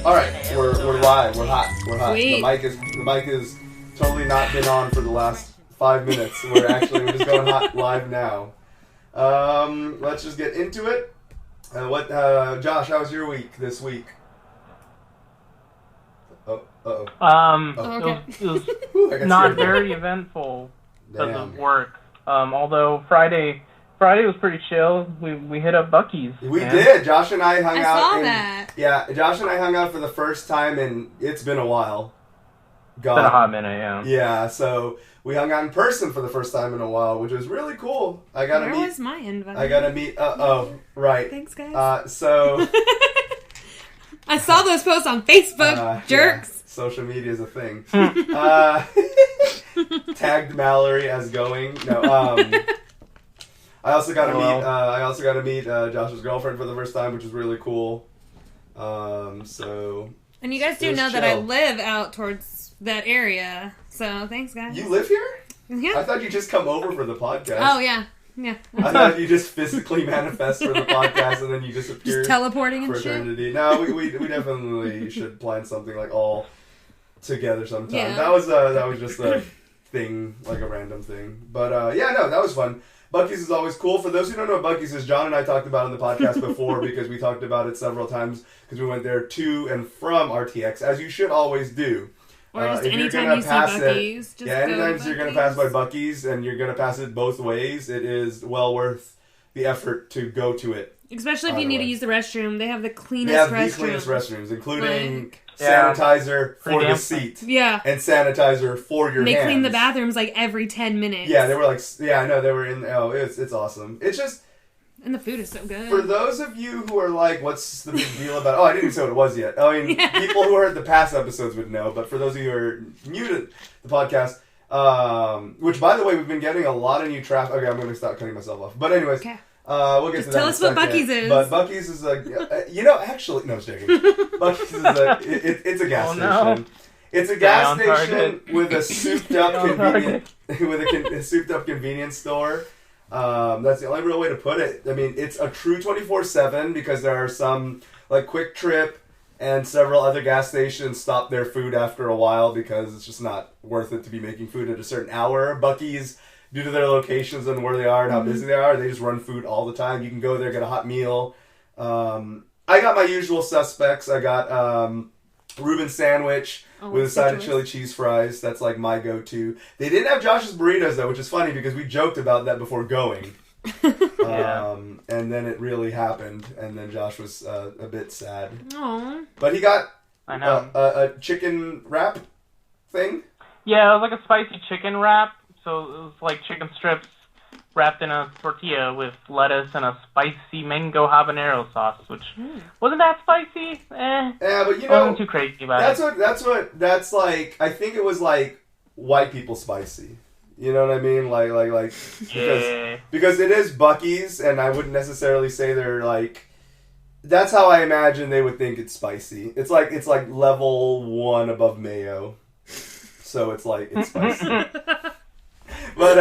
All right, we're live. We're hot. We're hot. Sweet. The mic is totally not been on for the last 5 minutes. We're just going hot live now. Let's just get into it. Josh, how was your week this week? Okay. It was not very eventful because of work. Although Friday was pretty chill. We hit up Buc-ee's. We did. Josh and I hung out. I saw that. Yeah, Josh and I hung out for the first time, and it's been a while. It's been a hot minute, yeah. Yeah, so we hung out in person for the first time in a while, which was really cool. Where was my invite? I gotta meet. Right. Thanks, guys. So. I saw those posts on Facebook, jerks. Yeah, social media is a thing. Tagged Mallory as going. No. I also got to meet Josh's girlfriend for the first time, which was really cool. And you guys do know that I live out towards that area, so thanks, guys. You live here? Yeah. I thought you just come over for the podcast. Oh yeah. Yeah. I thought you just physically manifest for the podcast and then you disappear. Just teleporting and for eternity. shit. No, we definitely should plan something like all together sometime. Yeah. That was just a thing, like a random thing. But that was fun. Buc-ee's is always cool. For those who don't know what Buc-ee's is, John and I talked about it on the podcast before because we talked about it several times because we went there to and from RTX, as you should always do. Or just anytime you see Buc-ee's. Anytime you're going to pass by Buc-ee's and you're going to pass it both ways, it is well worth the effort to go to it. Especially if you need to use the restroom. They have the cleanest restrooms, including sanitizer for the seat. Yeah. And sanitizer for your hands. They clean the bathrooms like every 10 minutes. Yeah, they were like, I know, they were in, it's awesome. It's just... And the food is so good. For those of you who are like, what's the big deal about... I didn't even say what it was yet. I mean, people who heard the past episodes would know, but for those of you who are new to the podcast, which, by the way, we've been getting a lot of new traffic... Okay, I'm going to stop cutting myself off. But anyways, we'll get to that tell us what Buc-ee's is. But Buc-ee's is actually... No, I was joking. Buc-ee's is it's a gas station. No. It's a gas station with a souped-up convenience store. That's the only real way to put it. I mean, it's a true 24/7 because there are some, like Quick Trip and several other gas stations stop their food after a while because it's just not worth it to be making food at a certain hour. Buc-ee's, due to their locations and where they are and how busy they are, they just run food all the time. You can go there, get a hot meal. I got my usual suspects. I got Reuben sandwich with a side of chili cheese fries. That's like my go-to. They didn't have Josh's burritos though, which is funny because we joked about that before going. And then it really happened, and then Josh was a bit sad. Aww. But he got a chicken wrap thing. Yeah, it was like a spicy chicken wrap. So it was like chicken strips wrapped in a tortilla with lettuce and a spicy mango habanero sauce, which wasn't that spicy. Yeah, but you know, wasn't too crazy about it. That's like. I think it was like white people spicy. You know what I mean? Like because it is Buc-ee's, and I wouldn't necessarily say they're like. That's how I imagine they would think it's spicy. It's like level 1 above mayo, so it's spicy. But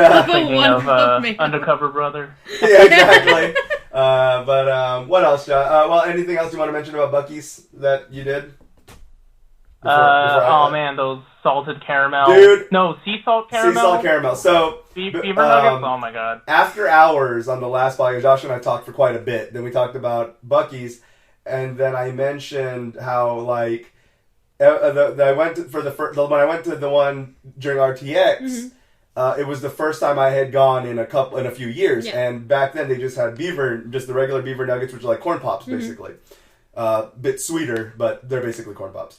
Undercover Brother. Yeah, exactly. But what else, John? Anything else you want to mention about Buc-ee's that you did? Man, those salted caramel. Dude. No, sea salt caramel. Sea salt caramel. So, beaver nuggets. Oh my god. After hours on the last podcast, Josh and I talked for quite a bit. Then we talked about Buc-ee's, and then I mentioned how like when I went to the one during RTX. Mm-hmm. It was the first time I had gone in a few years, and back then they just had just the regular beaver nuggets, which are like corn pops, basically. Bit sweeter, but they're basically corn pops.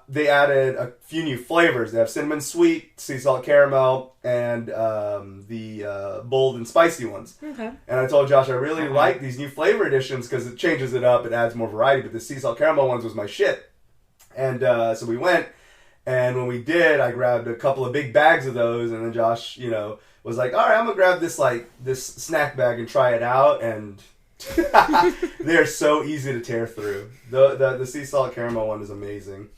They added a few new flavors. They have cinnamon sweet, sea salt caramel, and the bold and spicy ones. Okay. And I told Josh I really like these new flavor additions because it changes it up, it adds more variety. But the sea salt caramel ones was my shit. And so we went. And when we did, I grabbed a couple of big bags of those, and then Josh, was like, all right, I'm going to grab this snack bag and try it out, and they're so easy to tear through. The sea salt caramel one is amazing.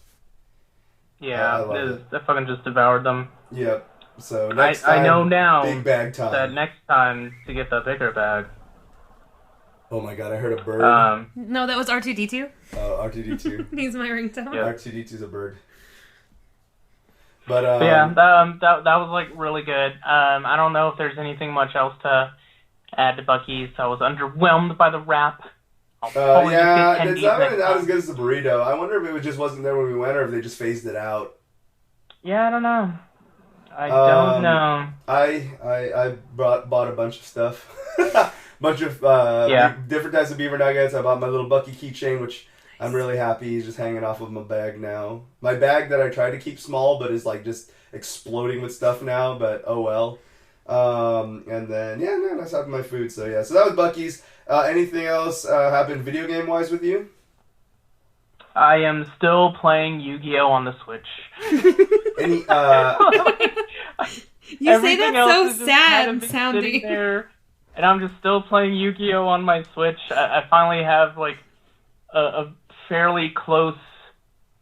Yeah, I fucking just devoured them. Yep. So next time, I know now big bag time. That next time to get the bigger bag. Oh my god, I heard a bird. No, that was R2-D2. Oh, R2-D2. He's my ringtone. Yep. R2-D2's a bird. But that was like really good. I don't know if there's anything much else to add to Bucky's. I was underwhelmed by the rap. It's not as good as the burrito. I wonder if it just wasn't there when we went, or if they just phased it out. Yeah, I don't know. I don't know. I bought a bunch of stuff. Bunch of different types of beaver nuggets. I bought my little Bucky keychain, which I'm really happy. He's just hanging off of my bag now. My bag that I try to keep small, but is like just exploding with stuff now. But oh well. And then that's happened my food. So yeah, so that was Bucky's. Anything else happened video game wise with you? I am still playing Yu-Gi-Oh on the Switch. You say that so sad sounding. There, and I'm just still playing Yu-Gi-Oh on my Switch. I finally have like a fairly close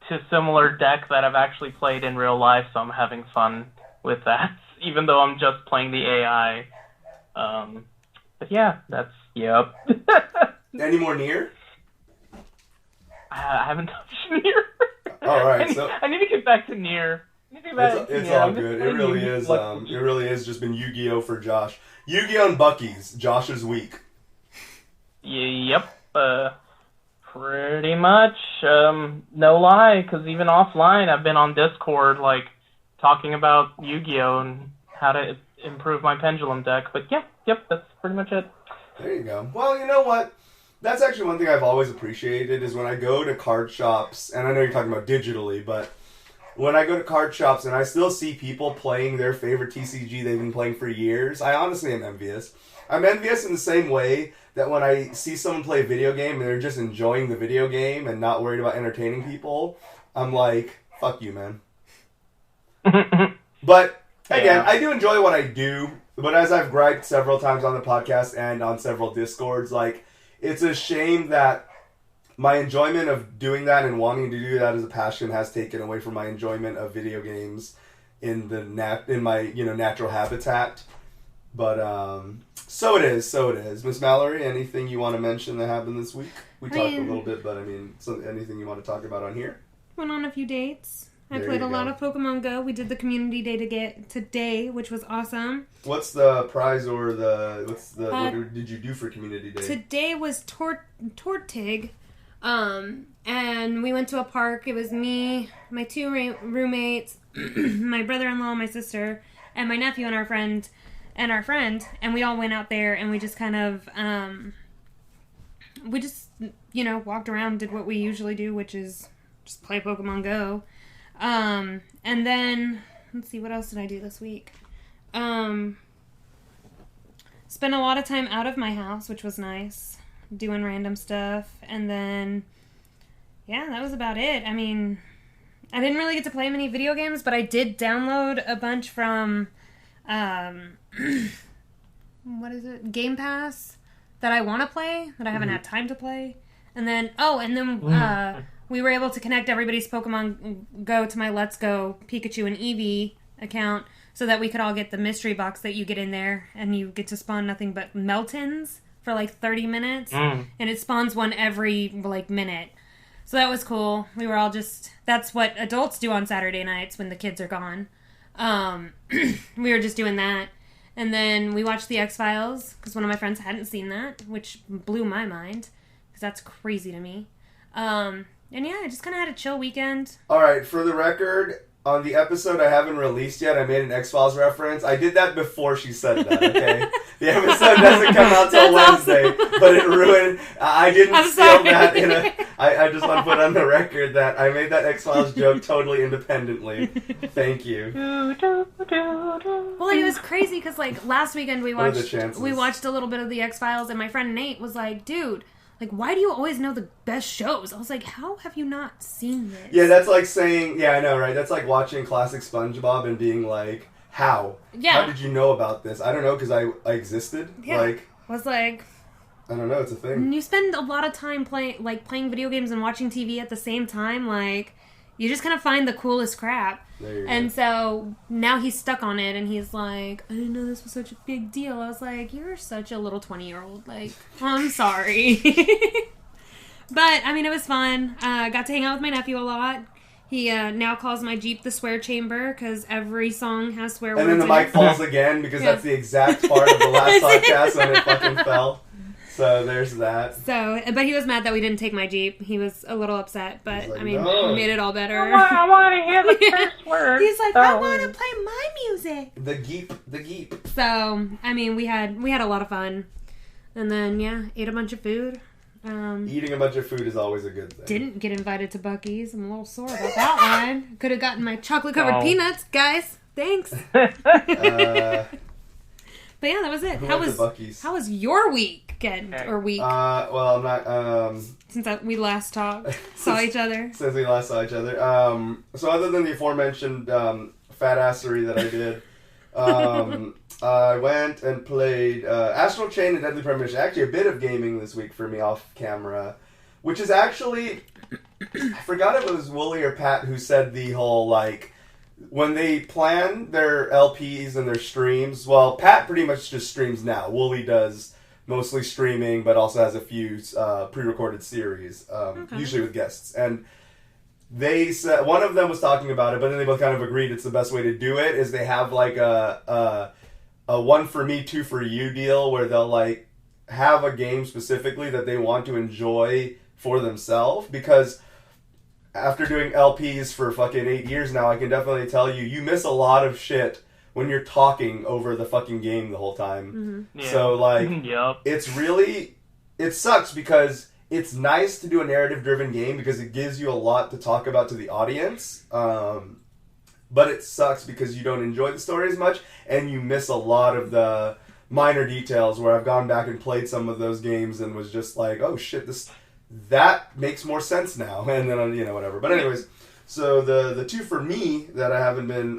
to similar deck that I've actually played in real life, so I'm having fun with that, even though I'm just playing the AI. But yeah, yep. Any more Nier? I haven't touched Nier. All right, I need to get back to Nier. It's all good. It really is. It really has just been Yu-Gi-Oh for Josh. Yu-Gi-Oh and Bucky's. Josh's week. Yep. Pretty much. No lie, because even offline, I've been on Discord, like, talking about Yu-Gi-Oh and how to improve my pendulum deck. But yep, that's pretty much it. There you go. Well, you know what? That's actually one thing I've always appreciated is when I go to card shops, and I know you're talking about digitally, but when I go to card shops and I still see people playing their favorite TCG they've been playing for years, I honestly am envious. I'm envious in the same way that when I see someone play a video game and they're just enjoying the video game and not worried about entertaining people, I'm like, fuck you, man. But, again, I do enjoy what I do, but as I've griped several times on the podcast and on several Discords, like, it's a shame that my enjoyment of doing that and wanting to do that as a passion has taken away from my enjoyment of video games in my natural habitat. But so it is. Miss Mallory, anything you want to mention that happened this week? We talked a little bit, but anything you want to talk about on here? Went on a few dates. I played a lot of Pokemon Go. We did the community day today, which was awesome. What's the prize or what did you do for community day? Today was Tortig. And we went to a park. It was me, my two roommates, my brother-in-law, my sister, and my nephew and our friend, and we all went out there and we just kind of, walked around, did what we usually do, which is just play Pokemon Go. And then, let's see, what else did I do this week? Spent a lot of time out of my house, which was nice. Doing random stuff, and then that was about it. I mean, I didn't really get to play many video games, but I did download a bunch from Game Pass that I want to play that I haven't had time to play. And then we were able to connect everybody's Pokemon Go to my Let's Go Pikachu and Eevee account so that we could all get the mystery box that you get in there, and you get to spawn nothing but Meltons for like 30 minutes, and it spawns one every like minute. So that was cool. We were all that's what adults do on Saturday nights when the kids are gone. We were just doing that. And then we watched the X-Files, because one of my friends hadn't seen that, which blew my mind, because that's crazy to me. And I just kind of had a chill weekend. Alright, for the record, on the episode I haven't released yet, I made an X-Files reference. I did that before she said that, okay? The episode doesn't come out till Wednesday, awesome. But it ruined... I didn't steal that I just want to put on the record that I made that X-Files joke totally independently. Thank you. Well, it was crazy, because like last weekend we watched a little bit of the X-Files, and my friend Nate was like, dude... like, why do you always know the best shows? I was like, how have you not seen this? Yeah, that's like saying... yeah, I know, right? That's like watching classic SpongeBob and being like, how? Yeah. How did you know about this? I don't know, because I existed. Yeah. I was like... I don't know, it's a thing. You spend a lot of time playing video games and watching TV at the same time. Like, You just kind of find the coolest crap. And so now he's stuck on it, and he's like, I didn't know this was such a big deal. I was like, you're such a little 20-year-old. Like, I'm sorry. But, I mean, it was fun. I got to hang out with my nephew a lot. He now calls my Jeep the swear chamber because every song has swear words. And then the mic falls again because that's the exact part of the last podcast when it fucking fell. So there's that. So, but he was mad that we didn't take my Jeep. He was a little upset, but like, I mean, no. we made it all better. I want to hear the first word. He's like, I want to play my music. The Geep. So, I mean, we had a lot of fun, and then ate a bunch of food. Eating a bunch of food is always a good thing. Didn't get invited to Buc-ee's. I'm a little sore about that one. Could have gotten my chocolate-covered peanuts, guys. Thanks. But yeah, that was it. How was your weekend or week? Well, I'm not. Since we last saw each other. Since we last saw each other. So other than the aforementioned fat assery that I did, I went and played Astral Chain and Deadly Premonition. Actually, a bit of gaming this week for me off camera, which is actually I forgot if it was Wooly or Pat who said the whole like. When they plan their LPs and their streams, well, Pat pretty much just streams now. Wooly does mostly streaming, but also has a few pre-recorded series, usually with guests. And they said one of them was talking about it, but then they both kind of agreed it's the best way to do it. Is they have like a one for me, two for you deal where they'll like have a game specifically that they want to enjoy for themselves because. After doing LPs for fucking 8 years now, I can definitely tell you miss a lot of shit when you're talking over the fucking game the whole time. Mm-hmm. Yeah. So, like, it sucks because it's nice to do a narrative-driven game because it gives you a lot to talk about to the audience. But it sucks because you don't enjoy the story as much and you miss a lot of the minor details where I've gone back and played some of those games and was just like, oh shit, that makes more sense now, and then whatever. But anyways, so the two for me that I haven't been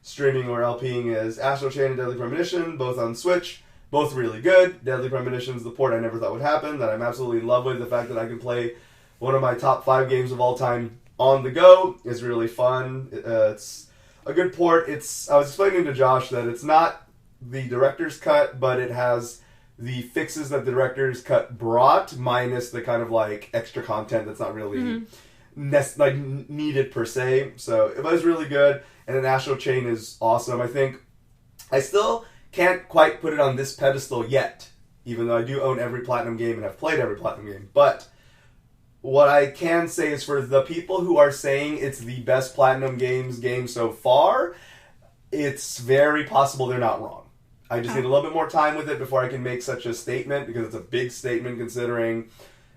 streaming or LPing is Astral Chain and Deadly Premonition, both on Switch, both really good. Deadly Premonition is the port I never thought would happen. That I'm absolutely in love with. The fact that I can play one of my top 5 games of all time on the go is really fun. It's a good port. I was explaining to Josh that it's not the director's cut, but it has the fixes that the director's cut brought, minus the kind of like extra content that's not really needed per se. So it was really good, and then Astral Chain is awesome. I think I still can't quite put it on this pedestal yet, even though I do own every Platinum game and have played every Platinum game. But what I can say is for the people who are saying it's the best Platinum game so far, it's very possible they're not wrong. I just need a little bit more time with it before I can make such a statement, because it's a big statement considering...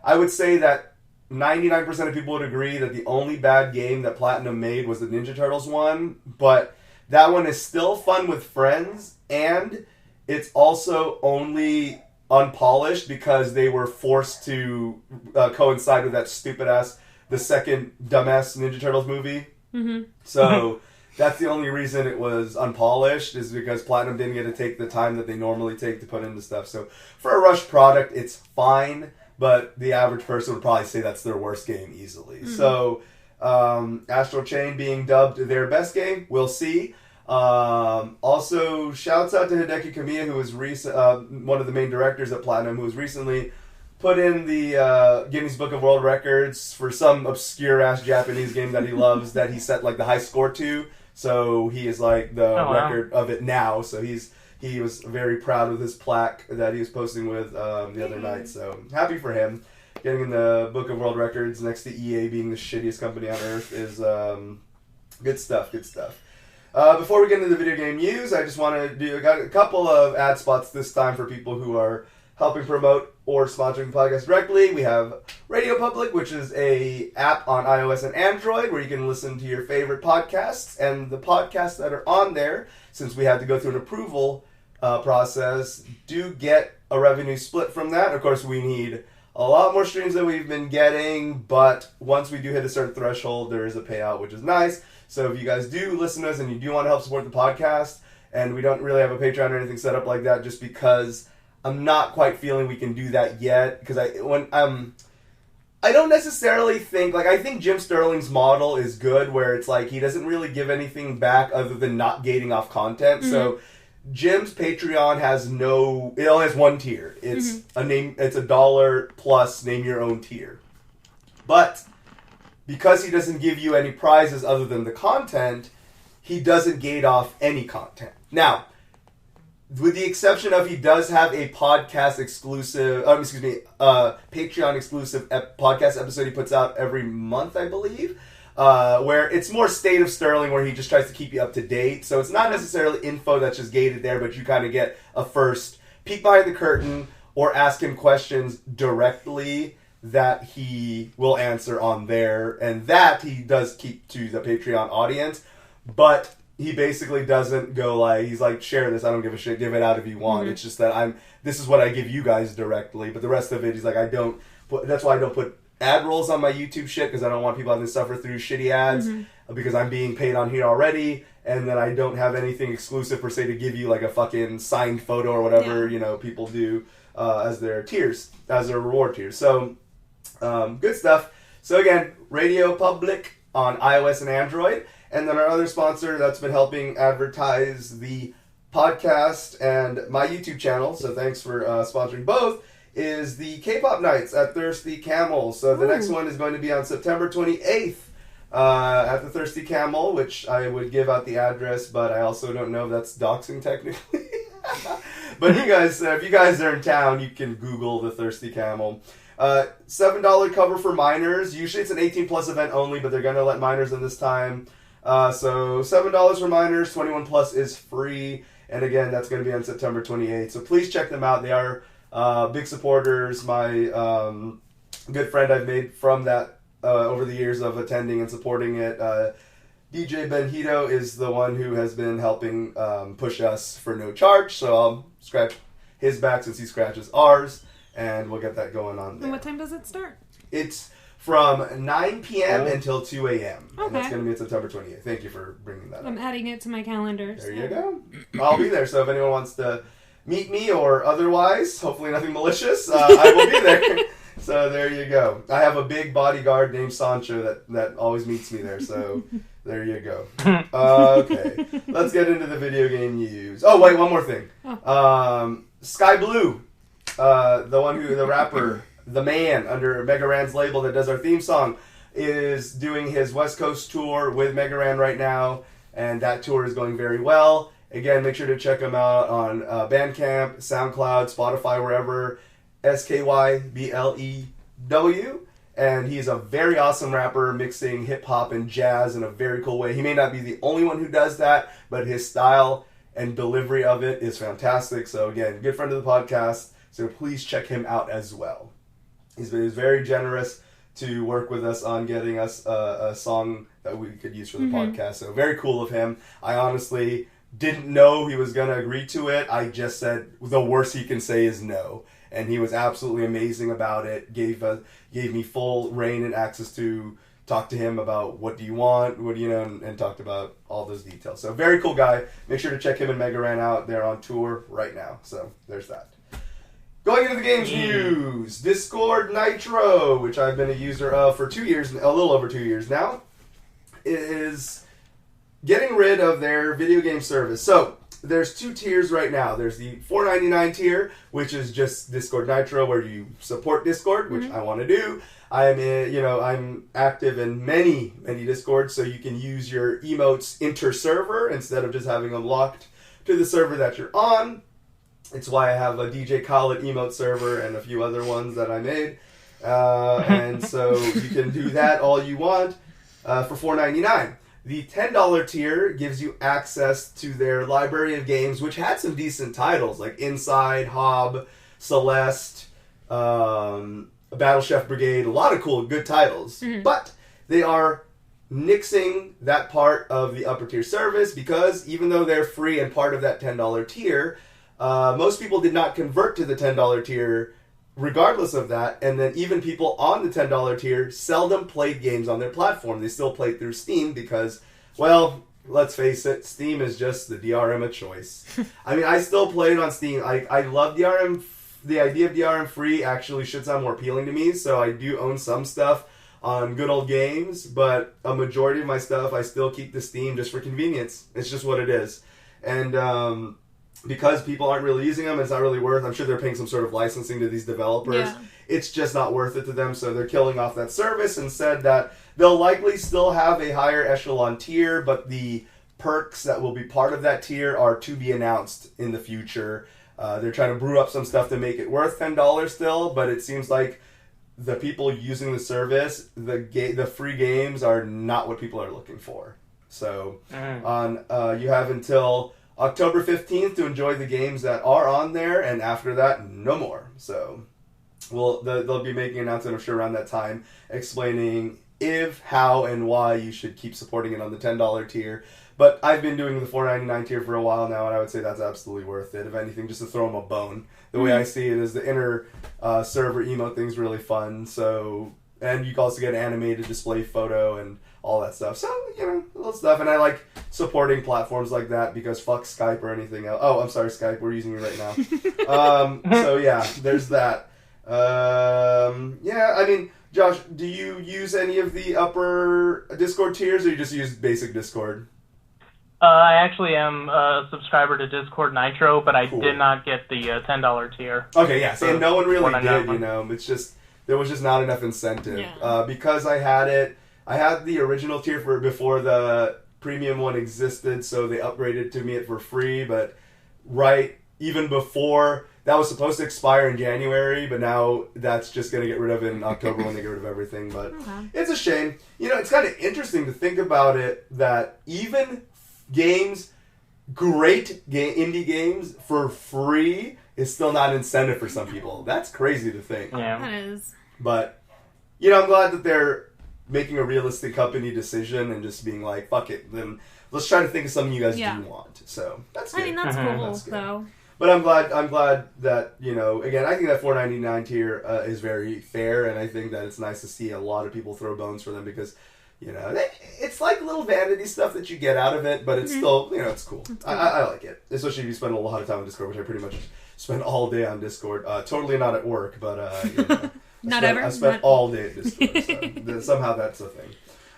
I would say that 99% of people would agree that the only bad game that Platinum made was the Ninja Turtles one, but that one is still fun with friends, and it's also only unpolished because they were forced to coincide with that stupid-ass, the second dumbass Ninja Turtles movie. Mm-hmm. So... That's the only reason it was unpolished, is because Platinum didn't get to take the time that they normally take to put into stuff. So for a rushed product, it's fine, but the average person would probably say that's their worst game easily. Mm-hmm. So Astral Chain being dubbed their best game, we'll see. Also, shouts out to Hideki Kamiya, who was one of the main directors at Platinum, who was recently put in the Guinness Book of World Records for some obscure-ass Japanese game that he loves that he set like the high score to. So he is like the record of it now. So he was very proud of his plaque that he was posting with the other night. So happy for him. Getting in the Book of World Records next to EA being the shittiest company on earth is good stuff. Good stuff. Before we get into the video game news, I just want to got a couple of ad spots this time for people who are helping promote or sponsoring the podcast directly. We have Radio Public, which is a app on iOS and Android where you can listen to your favorite podcasts. And the podcasts that are on there, since we had to go through an approval process, do get a revenue split from that. Of course, we need a lot more streams than we've been getting, but once we do hit a certain threshold, there is a payout, which is nice. So if you guys do listen to us and you do want to help support the podcast, and we don't really have a Patreon or anything set up like that just because I'm not quite feeling we can do that yet, because I I don't necessarily think, like, I think Jim Sterling's model is good, where it's like he doesn't really give anything back other than not gating off content. Mm-hmm. So Jim's Patreon has it only has one tier. It's it's $1 plus name your own tier. But because he doesn't give you any prizes other than the content, he doesn't gate off any content. Now, with the exception of he does have a podcast exclusive, Patreon exclusive podcast episode he puts out every month, I believe, where it's more State of Sterling, where he just tries to keep you up to date. So it's not necessarily info that's just gated there, but you kind of get a first peek behind the curtain or ask him questions directly that he will answer on there. And that he does keep to the Patreon audience. But he basically doesn't go like, he's like, share this, I don't give a shit, give it out if you want. Mm-hmm. It's just that this is what I give you guys directly. But the rest of it, he's like, that's why I don't put ad rolls on my YouTube shit, because I don't want people having to suffer through shitty ads, because I'm being paid on here already. And then I don't have anything exclusive per se to give you, like a fucking signed photo or whatever, people do as their tiers, as their reward tiers. So, good stuff. So again, Radio Public on iOS and Android. And then our other sponsor that's been helping advertise the podcast and my YouTube channel, so thanks for sponsoring both, is the K-pop nights at Thirsty Camel. So the next one is going to be on September 28th at the Thirsty Camel, which I would give out the address, but I also don't know if that's doxing technically. But you guys, if you guys are in town, you can Google the Thirsty Camel. $7 cover for minors. Usually it's an 18 plus event only, but they're going to let minors in this time. So $7 for minors, 21 plus is free, and again, that's going to be on September 28th. So please check them out. They are big supporters. My good friend I've made from that over the years of attending and supporting it. DJ Benhito is the one who has been helping push us for no charge. So I'll scratch his back since he scratches ours, and we'll get that going on there. And what time does it start? It's from 9 p.m. until 2 a.m. Okay. And that's going to be on September 28th. Thank you for bringing that up. I'm adding it to my calendar. There you go. I'll be there, so if anyone wants to meet me or otherwise, hopefully nothing malicious, I will be there. So there you go. I have a big bodyguard named Sancho that always meets me there, so there you go. Okay, let's get into the video game news. Oh, wait, one more thing. Sky Blue, the rapper, the man under Mega Ran's label that does our theme song, is doing his West Coast tour with Mega Ran right now, and that tour is going very well. Again, make sure to check him out on Bandcamp, SoundCloud, Spotify, wherever. SkyBlew. And he's a very awesome rapper, mixing hip-hop and jazz in a very cool way. He may not be the only one who does that, but his style and delivery of it is fantastic. So again, good friend of the podcast, so please check him out as well. He's very generous to work with us on getting us a song that we could use for the podcast. So very cool of him. I honestly didn't know he was going to agree to it. I just said the worst he can say is no. And he was absolutely amazing about it. Gave me full reign and access to talk to him about what do you want, and talked about all those details. So very cool guy. Make sure to check him and Mega Ran out. They're on tour right now. So there's that. Going into the games news, Discord Nitro, which I've been a user of for 2 years, a little over 2 years now, is getting rid of their video game service. So there's two tiers right now. There's the $4.99 tier, which is just Discord Nitro, where you support Discord, which I want to do. I'm active in many Discords, so you can use your emotes inter-server instead of just having them locked to the server that you're on. It's why I have a DJ Khaled emote server and a few other ones that I made. And so you can do that all you want for $4.99. The $10 tier gives you access to their library of games, which had some decent titles like Inside, Hob, Celeste, Battle Chef Brigade, a lot of cool, good titles. But they are nixing that part of the upper tier service because even though they're free and part of that $10 tier, most people did not convert to the $10 tier regardless of that, and then even people on the $10 tier seldom played games on their platform. They still played through Steam because, well, let's face it, Steam is just the DRM of choice. I mean, I still played on Steam. I love DRM the idea of DRM free actually should sound more appealing to me, so I do own some stuff on good old games, but a majority of my stuff I still keep to Steam just for convenience. It's just what it is. And because people aren't really using them, it's not really worth. I'm sure they're paying some sort of licensing to these developers. Yeah. It's just not worth it to them, so they're killing off that service and said that they'll likely still have a higher echelon tier, but the perks that will be part of that tier are to be announced in the future. They're trying to brew up some stuff to make it worth $10 still, but it seems like the people using the service, the free games are not what people are looking for. So you have until October 15th to enjoy the games that are on there, and after that, no more. So they'll be making an announcement, I'm sure, around that time, explaining if, how, and why you should keep supporting it on the $10 tier. But I've been doing the $4.99 tier for a while now, and I would say that's absolutely worth it. If anything, just to throw them a bone. The way I see it is the inner server emote thing's really fun. So, and you can also get an animated display photo and all that stuff. So, little stuff. And I like supporting platforms like that because fuck Skype or anything else. Oh, I'm sorry, Skype. We're using it right now. So, yeah, there's that. I mean, Josh, do you use any of the upper Discord tiers, or you just use basic Discord? I actually am a subscriber to Discord Nitro, but I did not get the $10 tier. Okay, yeah. See, no one really did, It's just, there was just not enough incentive. Yeah. Because I had the original tier before the premium one existed, so they upgraded to me it for free, but even before, that was supposed to expire in January, but now that's just going to get rid of it in October when they get rid of everything. But It's a shame. It's kind of interesting to think about it, that even games, great indie games for free is still not incentive for some people. That's crazy to think. Yeah, that is. But I'm glad that they're making a realistic company decision and just being like, fuck it, then let's try to think of something you guys do want. So that's good. I mean, that's cool, That's good. though. But I'm glad that, again, I think that $4.99 tier is very fair, and I think that it's nice to see a lot of people throw bones for them because, it's like little vanity stuff that you get out of it, but it's still, it's cool. I like it, especially if you spend a lot of time on Discord, which I pretty much spend all day on Discord. Totally not at work, but, I spent all day at Discord, so somehow that's a thing.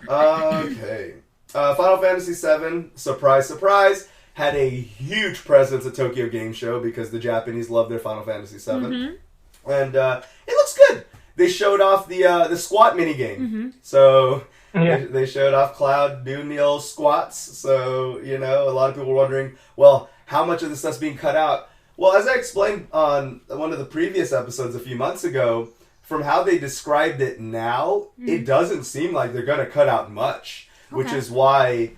Okay. Final Fantasy VII, surprise, surprise, had a huge presence at Tokyo Game Show because the Japanese love their Final Fantasy VII. And it looks good. They showed off the squat minigame. So they showed off Cloud doing the old squats. So, a lot of people were wondering, well, how much of this stuff's being cut out? Well, as I explained on one of the previous episodes a few months ago, from how they described it now, it doesn't seem like they're going to cut out much, which is why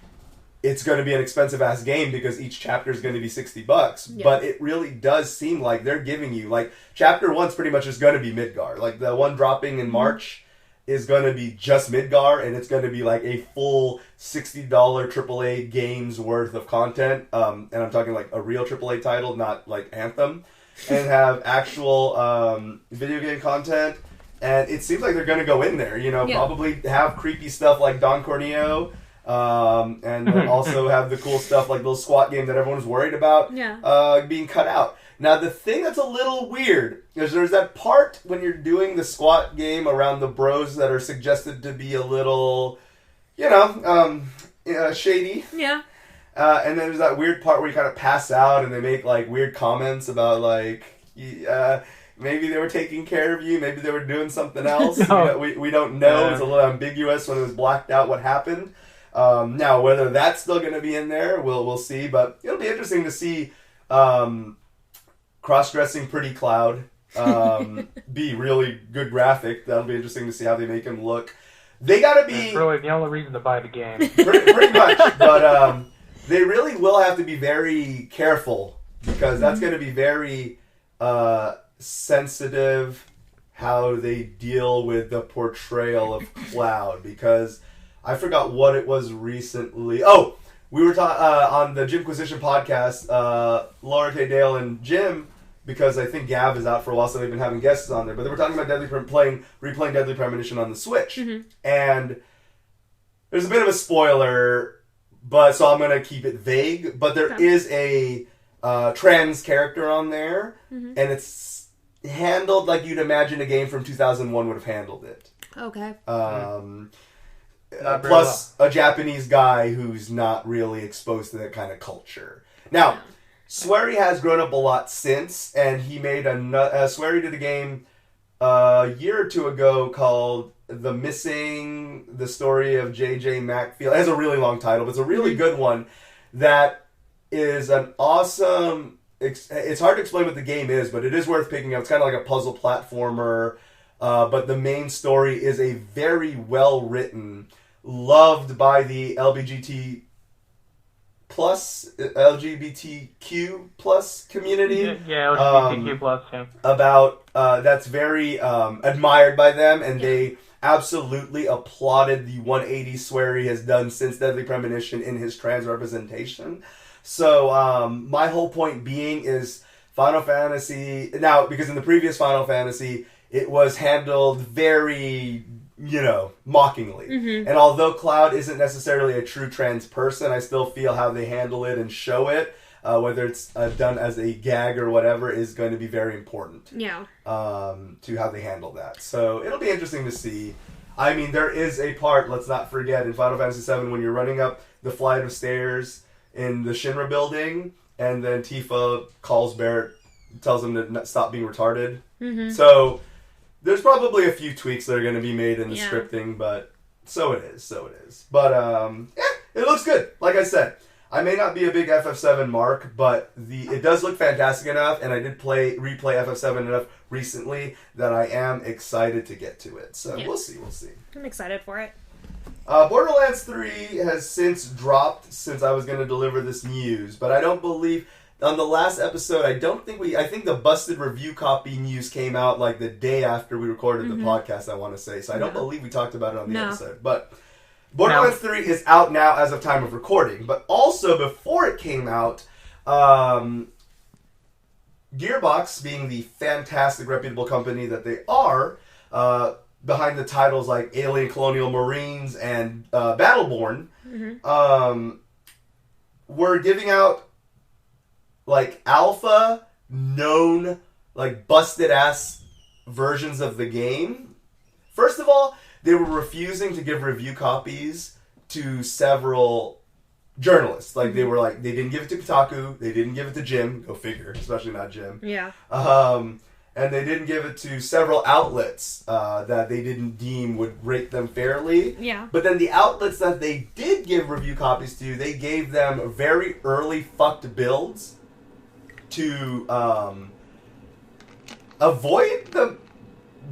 it's going to be an expensive-ass game because each chapter is going to be $60. Yeah. But it really does seem like they're giving you, Chapter 1's pretty much just going to be Midgar. The one dropping in March is going to be just Midgar, and it's going to be, a full $60 AAA game's worth of content. And I'm talking, a real AAA title, not, Anthem. And have actual video game content. And it seems like they're going to go in there, probably have creepy stuff like Don Corneo. And then also have the cool stuff like the squat game that everyone was worried about being cut out. Now, the thing that's a little weird is there's that part when you're doing the squat game around the bros that are suggested to be a little, shady. Yeah. And then there's that weird part where you kind of pass out and they make, weird comments about, maybe they were taking care of you, maybe they were doing something else. We don't know. It's a little ambiguous when it was blacked out what happened. Now, whether that's still going to be in there, we'll see. But it'll be interesting to see cross-dressing Pretty Cloud be really good graphic. That'll be interesting to see how they make him look. They got to be... It's really the only reason to buy the game. Pretty much. But they really will have to be very careful because that's going to be very sensitive how they deal with the portrayal of Cloud because... I forgot what it was recently. Oh, we were on the Jimquisition podcast, Laura K. Dale and Jim, because I think Gav is out for a while, so they've been having guests on there. But they were talking about replaying Deadly Premonition on the Switch. And there's a bit of a spoiler, so I'm going to keep it vague. But there is a trans character on there, and handled like you'd imagine a game from 2001 would have handled it. Okay. Plus a Japanese guy who's not really exposed to that kind of culture. Now, Swery has grown up a lot since, and he made Swery did a game a year or two ago called The Story of J.J. Macfield. It has a really long title, but it's a really good one that is an awesome... It's hard to explain what the game is, but it is worth picking up. It's kind of like a puzzle platformer, but the main story is a very well-written, loved by the LGBTQ plus community. Yeah, LGBTQ plus, yeah. About, that's very admired by them, and they absolutely applauded the 180 swear he has done since Deadly Premonition in his trans representation. So, my whole point being is Final Fantasy... Now, because in the previous Final Fantasy, it was handled very, mockingly. Mm-hmm. And although Cloud isn't necessarily a true trans person, I still feel how they handle it and show it, whether it's done as a gag or whatever, is going to be very important. Yeah. To how they handle that. So, it'll be interesting to see. I mean, there is a part, let's not forget, in Final Fantasy VII when you're running up the flight of stairs in the Shinra building, and then Tifa calls Barrett, tells him to stop being retarded. Mm-hmm. So, there's probably a few tweaks that are going to be made in the scripting, but so it is. But, it looks good. Like I said, I may not be a big FF7 mark, but it does look fantastic enough, and I did replay FF7 enough recently that I am excited to get to it. So, we'll see. I'm excited for it. Borderlands 3 has since dropped since I was going to deliver this news, but I don't believe, on the last episode, I think the busted review copy news came out like the day after we recorded the podcast, I want to say, so I don't believe we talked about it on the episode, but Borderlands 3 is out now as of time of recording, but also before it came out, Gearbox, being the fantastic, reputable company that they are, behind the titles like Alien Colonial Marines and Battleborn, were giving out like alpha, known, like busted ass versions of the game. First of all, they were refusing to give review copies to several journalists. Like they didn't give it to Kotaku, they didn't give it to Jim, go figure, especially not Jim. Yeah. And they didn't give it to several outlets that they didn't deem would rate them fairly. Yeah. But then the outlets that they did give review copies to, they gave them very early fucked builds to avoid the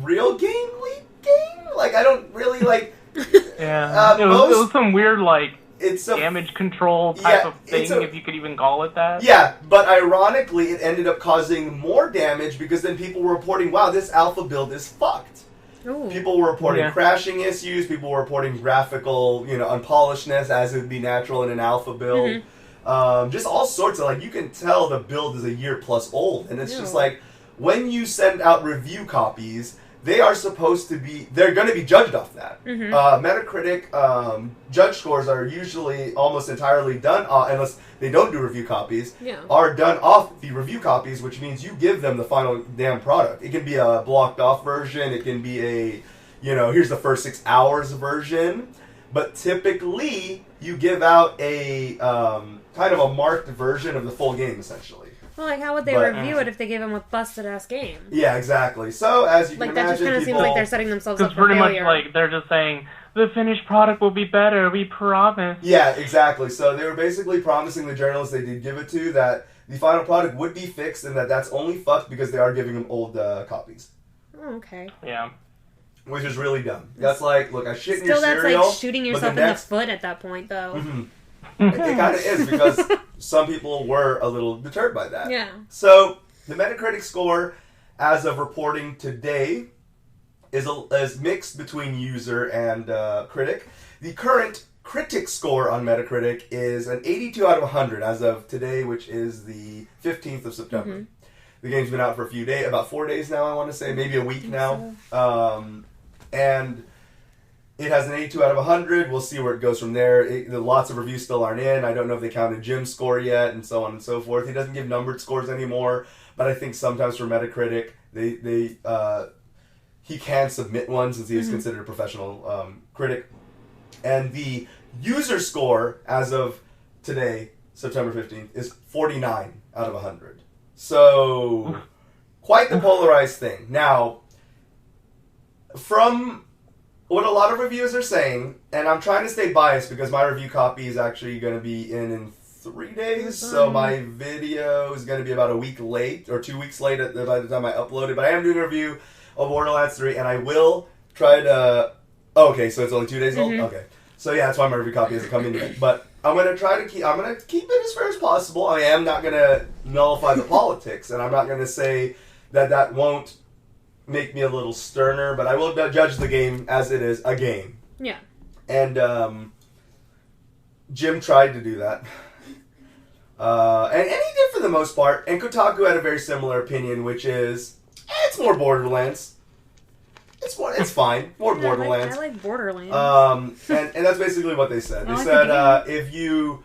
real game leak game. Like, I don't really like... Yeah. It was some weird, damage control type of thing, if you could even call it that. Yeah, but ironically, it ended up causing more damage because then people were reporting, wow, this alpha build is fucked. Ooh. People were reporting crashing issues, people were reporting graphical, unpolishedness, as it would be natural in an alpha build. Mm-hmm. Just all sorts of, you can tell the build is a year plus old, and it's just when you send out review copies, they are supposed to be... They're going to be judged off that. Mm-hmm. Metacritic judge scores are usually almost entirely done, unless they don't do review copies, are done off the review copies, which means you give them the final damn product. It can be a blocked off version. It can be a, here's the first 6 hours version. But typically, you give out a kind of a marked version of the full game, essentially. Well, how would they review it if they gave them a busted-ass game? Yeah, exactly. So, as you can imagine, that just kind of seems like they're setting themselves up for failure. Because pretty much, they're just saying, the finished product will be better, we promise. Yeah, exactly. So, they were basically promising the journalists they did give it to that the final product would be fixed and that's only fucked because they are giving them old copies. Oh, okay. Yeah. Which is really dumb. That's look, I shit in your cereal. Still, that's like shooting yourself in the foot at that point, though. Mm-hmm. It kind of is, because some people were a little deterred by that. Yeah. So, the Metacritic score, as of reporting today, is mixed between user and critic. The current critic score on Metacritic is an 82 out of 100 as of today, which is the 15th of September. Mm-hmm. The game's been out for a few days, about 4 days now, I want to say, maybe a week now. So. And... it has an 82 out of 100. We'll see where it goes from there. Lots of reviews still aren't in. I don't know if they counted Jim's score yet, and so on and so forth. He doesn't give numbered scores anymore, but I think sometimes for Metacritic, he can submit one since he is considered a professional critic. And the user score as of today, September 15th, is 49 out of 100. So, quite the polarized thing. Now, from what a lot of reviews are saying, and I'm trying to stay biased because my review copy is actually going to be in 3 days, so my video is going to be about a week late, or 2 weeks late by the time I upload it, but I am doing a review of Borderlands 3, and I will try to... okay, so it's only 2 days old? Okay. So yeah, that's why my review copy hasn't come in yet. But I'm going to try to keep... I'm going to keep it as fair as possible. I am not going to nullify the politics, and I'm not going to say that won't make me a little sterner, but I will judge the game as it is, a game. Yeah. And Jim tried to do that. And he did for the most part. And Kotaku had a very similar opinion, which is, it's more Borderlands. It's fine. More Borderlands. I like Borderlands. And that's basically what they said. They said, if you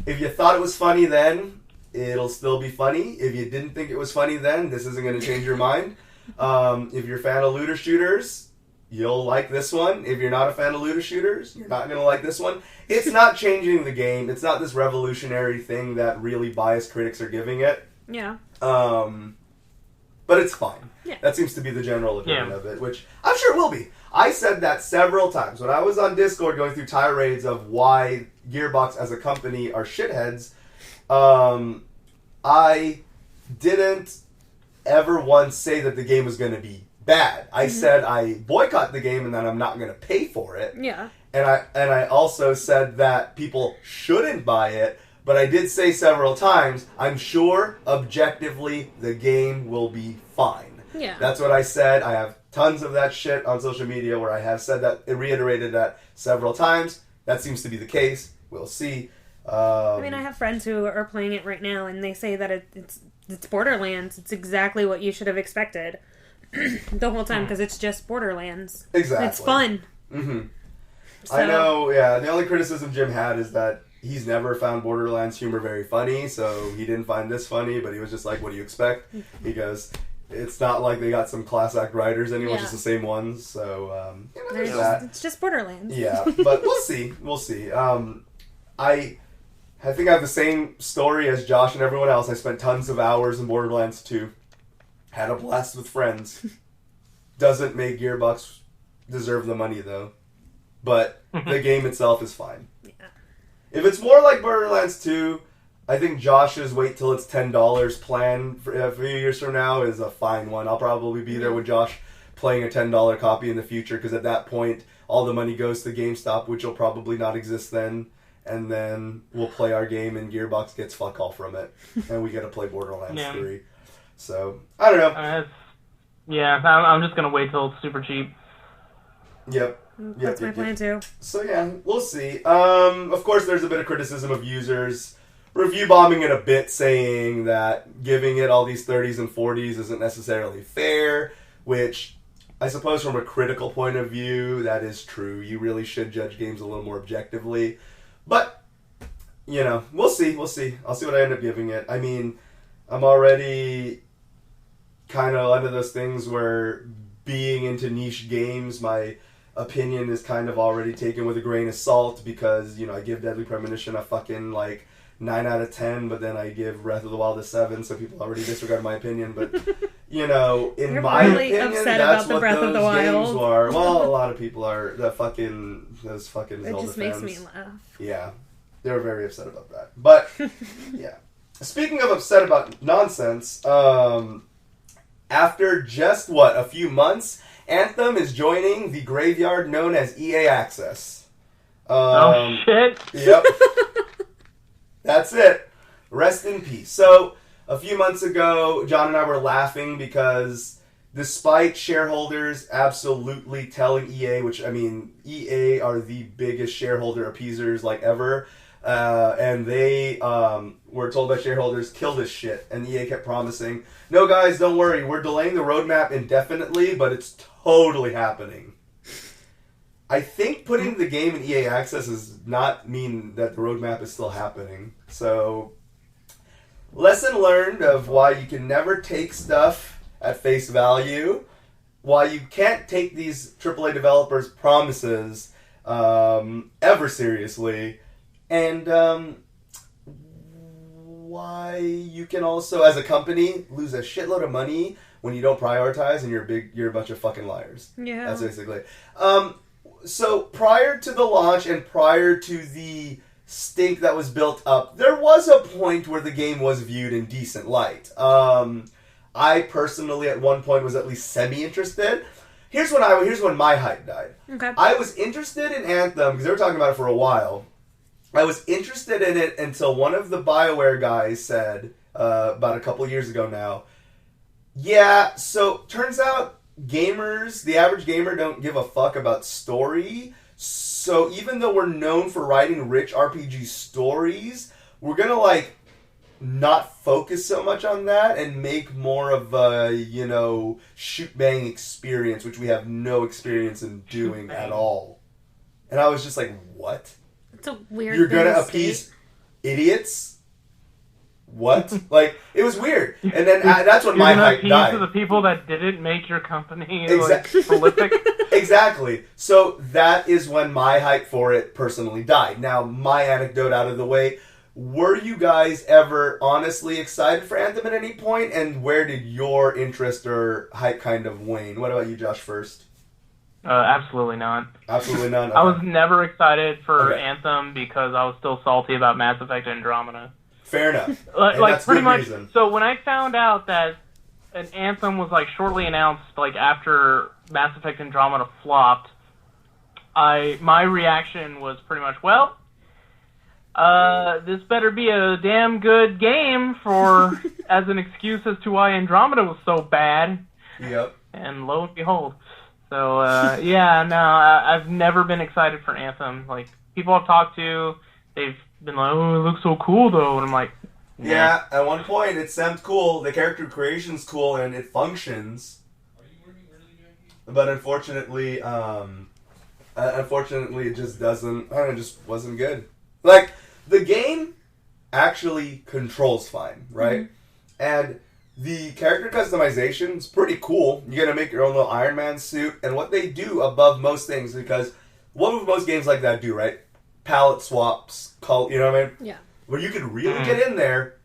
thought it was funny then, it'll still be funny. If you didn't think it was funny then, this isn't going to change your mind. If you're a fan of looter shooters, you'll like this one. If you're not a fan of looter shooters, you're not going to like this one. It's not changing the game. It's not this revolutionary thing that really biased critics are giving it. Yeah. But it's fine. Yeah. That seems to be the general opinion of it, which I'm sure it will be. I said that several times. When I was on Discord going through tirades of why Gearbox as a company are shitheads, I didn't ever once say that the game was going to be bad. I said I boycott the game and that I'm not going to pay for it. Yeah. And I also said that people shouldn't buy it, but I did say several times, I'm sure objectively the game will be fine. Yeah. That's what I said. I have tons of that shit on social media where I have said that, reiterated that several times. That seems to be the case. We'll see. I mean, I have friends who are playing it right now, and they say that it's Borderlands. It's exactly what you should have expected the whole time, because it's just Borderlands. Exactly. It's fun. Mm-hmm. So, I know, yeah. The only criticism Jim had is that he's never found Borderlands humor very funny, so he didn't find this funny, but he was just like, what do you expect? He goes, it's not like they got some class act writers anymore, just the same ones, so, there's that. It's just Borderlands. Yeah, but we'll see. We'll see. I think I have the same story as Josh and everyone else. I spent tons of hours in Borderlands 2. Had a blast with friends. Doesn't make Gearbox deserve the money, though. But the game itself is fine. Yeah. If it's more like Borderlands 2, I think Josh's wait till it's $10 plan for a few years from now is a fine one. I'll probably be there with Josh playing a $10 copy in the future, because at that point, all the money goes to GameStop, which will probably not exist then. And then we'll play our game and Gearbox gets fuck all from it. And we get to play Borderlands 3. So, I don't know. I'm just going to wait till it's super cheap. Yep. That's my plan too. So yeah, we'll see. Of course, there's a bit of criticism of users review bombing it a bit, saying that giving it all these 30s and 40s isn't necessarily fair, which I suppose from a critical point of view, that is true. You really should judge games a little more objectively. But, we'll see. We'll see. I'll see what I end up giving it. I mean, I'm already kind of under those things where being into niche games, my opinion is kind of already taken with a grain of salt, because, I give Deadly Premonition a fucking, 9 out of 10, but then I give Breath of the Wild a 7, so people already disregard my opinion. But, in You're my really opinion, upset that's about the what Breath those of the Wild. games are. Well, a lot of people are. Those fucking It Zelda just makes fans. me laugh. Yeah, they were very upset about that. But, yeah. Speaking of upset about nonsense, after just, a few months, Anthem is joining the graveyard known as EA Access. Oh, shit. Yep. That's it. Rest in peace. So, a few months ago, John and I were laughing because despite shareholders absolutely telling EA, which, EA are the biggest shareholder appeasers, ever, and they were told by shareholders, kill this shit, and EA kept promising, no guys, don't worry, we're delaying the roadmap indefinitely, but it's totally happening. I think putting the game in EA Access does not mean that the roadmap is still happening. So, lesson learned of why you can never take stuff at face value, why you can't take these AAA developers' promises ever seriously, and why you can also, as a company, lose a shitload of money when you don't prioritize and you're a bunch of fucking liars. Yeah. That's basically. So prior to the launch and prior to the stink that was built up, there was a point where the game was viewed in decent light. I personally, at one point, was at least semi-interested. Here's when my hype died. Okay. I was interested in Anthem, because they were talking about it for a while. I was interested in it until one of the BioWare guys said, about a couple years ago now, yeah, so turns out gamers, the average gamer, don't give a fuck about story. So even though we're known for writing rich RPG stories, we're gonna, not focus so much on that and make more of a, shoot-bang experience, which we have no experience in doing at all. And I was just like, what? It's a weird You're gonna appease idiots? What? It was weird. And then that's when my hype died. To the people that didn't make your company prolific. Exactly. So that is when my hype for it personally died. Now, my anecdote out of the way. Were you guys ever honestly excited for Anthem at any point? And where did your interest or hype kind of wane? What about you, Josh, first? Absolutely not. Absolutely not? Okay. I was never excited for Anthem because I was still salty about Mass Effect Andromeda. Fair enough. That's pretty much. Reason. So when I found out that an Anthem was shortly announced, after Mass Effect Andromeda flopped, my reaction was pretty much, well, this better be a damn good game as an excuse as to why Andromeda was so bad. Yep. And lo and behold. So, I've never been excited for Anthem. People I've talked to, they've been like, oh, it looks so cool, though. And I'm like, nah. Yeah, at one point, it sounds cool, the character creation's cool, and it functions. But unfortunately, it just doesn't, it just wasn't good. The game actually controls fine, right? Mm-hmm. And the character customization is pretty cool. You gotta make your own little Iron Man suit, and what they do above most things, because what would most games like that do, right? Palette swaps, color, you know what I mean? Yeah. Where you could really get in there,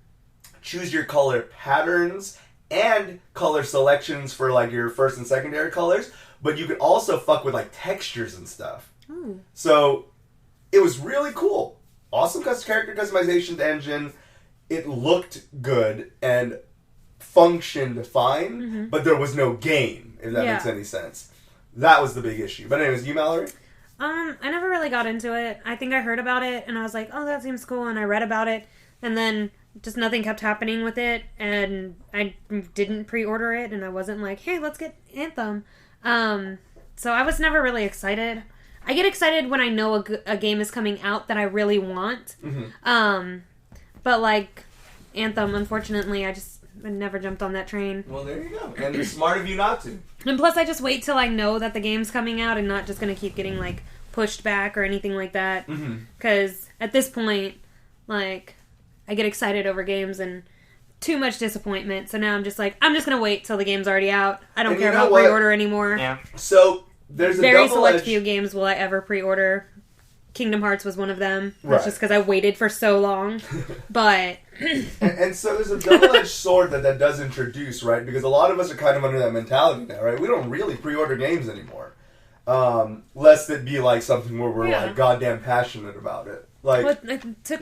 choose your color patterns and color selections for your first and secondary colors, but you could also fuck with textures and stuff. Ooh. So it was really cool. Awesome character customization engine. It looked good and functioned fine, but there was no game, if that makes any sense. That was the big issue. But anyways, you, Mallory? I never really got into it. I think I heard about it, and I was like, oh, that seems cool, and I read about it, and then just nothing kept happening with it, and I didn't pre-order it, and I wasn't like, hey, let's get Anthem. So I was never really excited. I get excited when I know a game is coming out that I really want. Mm-hmm. But Anthem, unfortunately, I never jumped on that train. Well, there you go. And it's smart of you not to. And plus, I just wait till I know that the game's coming out and not just going to keep getting, pushed back or anything like that. Because at this point, I get excited over games and too much disappointment. So now I'm just I'm just going to wait till the game's already out. I don't care about pre-order anymore. Yeah. So there's a very select few games will I ever pre-order. Kingdom Hearts was one of them. That's just because I waited for so long. But and so there's a double-edged sword that does introduce, right? Because a lot of us are kind of under that mentality now, right? We don't really pre-order games anymore. Lest it be something where we're goddamn passionate about it. It took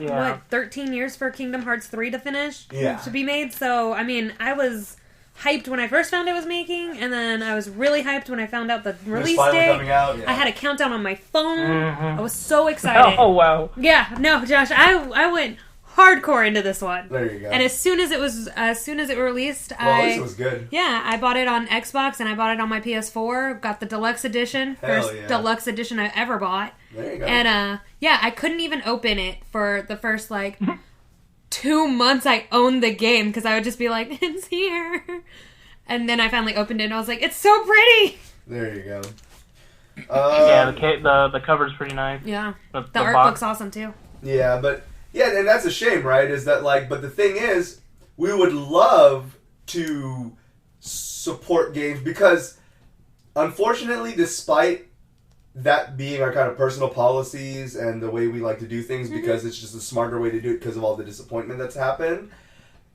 13 years for Kingdom Hearts 3 to finish to be made. So I was hyped when I first found it was making, and then I was really hyped when I found out the release date. Coming out, I had a countdown on my phone. I was so excited. Oh wow! Yeah, no, Josh, I went hardcore into this one. There you go. And as soon as it released, at least it was good. Yeah, I bought it on Xbox and I bought it on my PS4. Got the deluxe edition, first deluxe edition I ever bought. There you go. And I couldn't even open it for the first 2 months I owned the game because I would just be like, it's here. And then I finally opened it and I was like, it's so pretty. There you go. The cover's pretty nice. Yeah. The art looks awesome too. Yeah, and that's a shame, right? Is that but the thing is, we would love to support games because, unfortunately, despite that being our kind of personal policies and the way we like to do things, because it's just a smarter way to do it because of all the disappointment that's happened,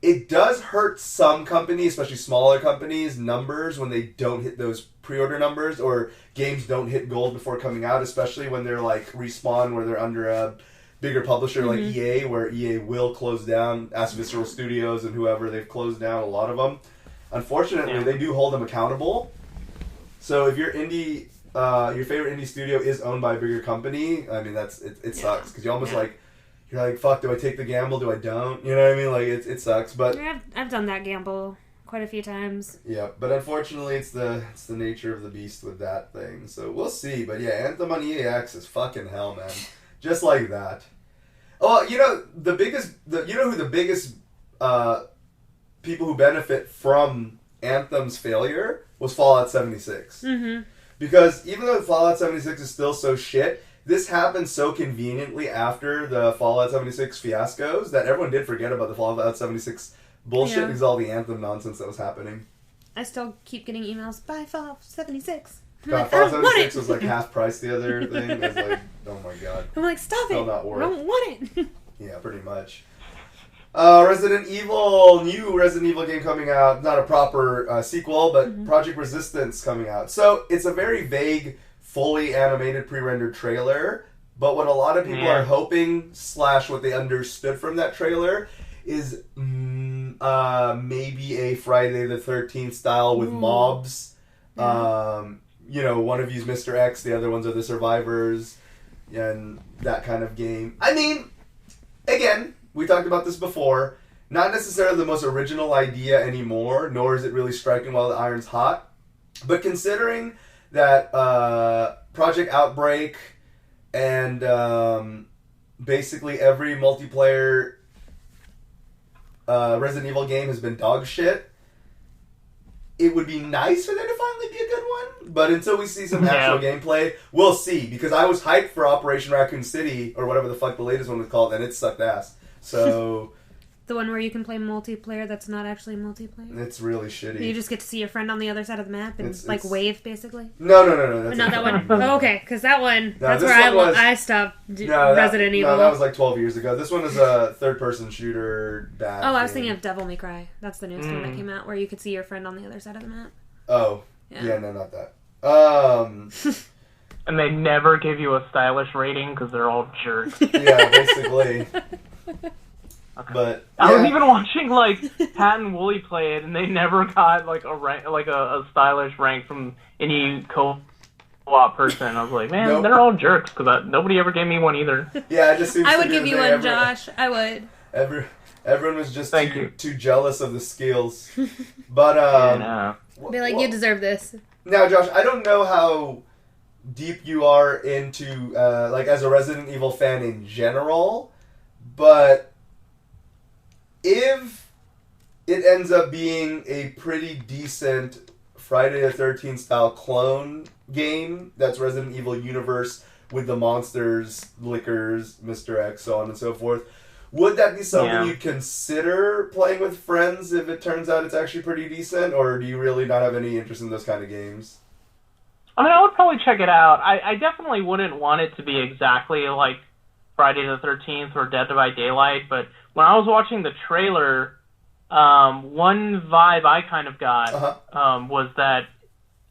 it does hurt some companies, especially smaller companies, numbers when they don't hit those pre-order numbers, or games don't hit gold before coming out, especially when they're like Respawn, where they're under a bigger publisher like EA, where EA will close down. Ask Visceral Studios and whoever, they've closed down a lot of them. Unfortunately, they do hold them accountable. So if your favorite indie studio is owned by a bigger company, I mean, it sucks, because you almost you're like, fuck, do I take the gamble? Do I don't? You know what I mean? Like, it sucks, but I've done that gamble quite a few times. Yeah, but unfortunately, it's the nature of the beast with that thing. So we'll see. But yeah, Anthem on EA Access, fucking hell, man, just like that. Oh, you know who the biggest people who benefit from Anthem's failure was Fallout 76. Mm-hmm. Because even though Fallout 76 is still so shit, this happened so conveniently after the Fallout 76 fiascos that everyone did forget about the Fallout 76 bullshit because of all the Anthem nonsense that was happening. I still keep getting emails, buy Fallout 76. God, Fallout 76 was like half price the other thing. It's like, oh my god. I'm like, stop still it. Not worth. I don't want it. Yeah, pretty much. New Resident Evil game coming out. Not a proper sequel, but Project Resistance coming out. So it's a very vague, fully animated pre-rendered trailer. But what a lot of people are hoping, / what they understood from that trailer, is maybe a Friday the 13th style with mobs. One of you's Mr. X, the other ones are the survivors, and that kind of game. I mean, again, we talked about this before. Not necessarily the most original idea anymore, nor is it really striking while the iron's hot. But considering that Project Outbreak and basically every multiplayer Resident Evil game has been dog shit, it would be nice for there to finally be a good one. But until we see some actual gameplay, we'll see. Because I was hyped for Operation Raccoon City, or whatever the fuck the latest one was called, and it sucked ass. So the one where you can play multiplayer that's not actually multiplayer? It's really shitty. You just get to see your friend on the other side of the map and wave, basically? No. That's not that one. Oh, okay, because that one, that's where I stopped Resident Evil. No, that was like 12 years ago. This one is a third-person shooter bad I was thinking of Devil May Cry. That's the newest one that came out, where you could see your friend on the other side of the map. Oh. Yeah, no, not that. And they never give you a stylish rating because they're all jerks. Yeah, basically. Okay. But I was even watching Pat and Wooly play it, and they never got a rank, a stylish rank from any co-op person. I was like, man, they're all jerks because nobody ever gave me one either. Yeah, it just seems. I would give you one, Josh. I would. Everyone was just too jealous of the skills. But be like, you deserve this. Now, Josh, I don't know how deep you are into as a Resident Evil fan in general, but if it ends up being a pretty decent Friday the 13th style clone game that's Resident Evil universe with the monsters, lickers, Mr. X, so on and so forth, would that be something you'd consider playing with friends if it turns out it's actually pretty decent, or do you really not have any interest in those kind of games? I mean, I would probably check it out. I definitely wouldn't want it to be exactly like Friday the 13th or Dead by Daylight, but when I was watching the trailer, one vibe I kind of got was that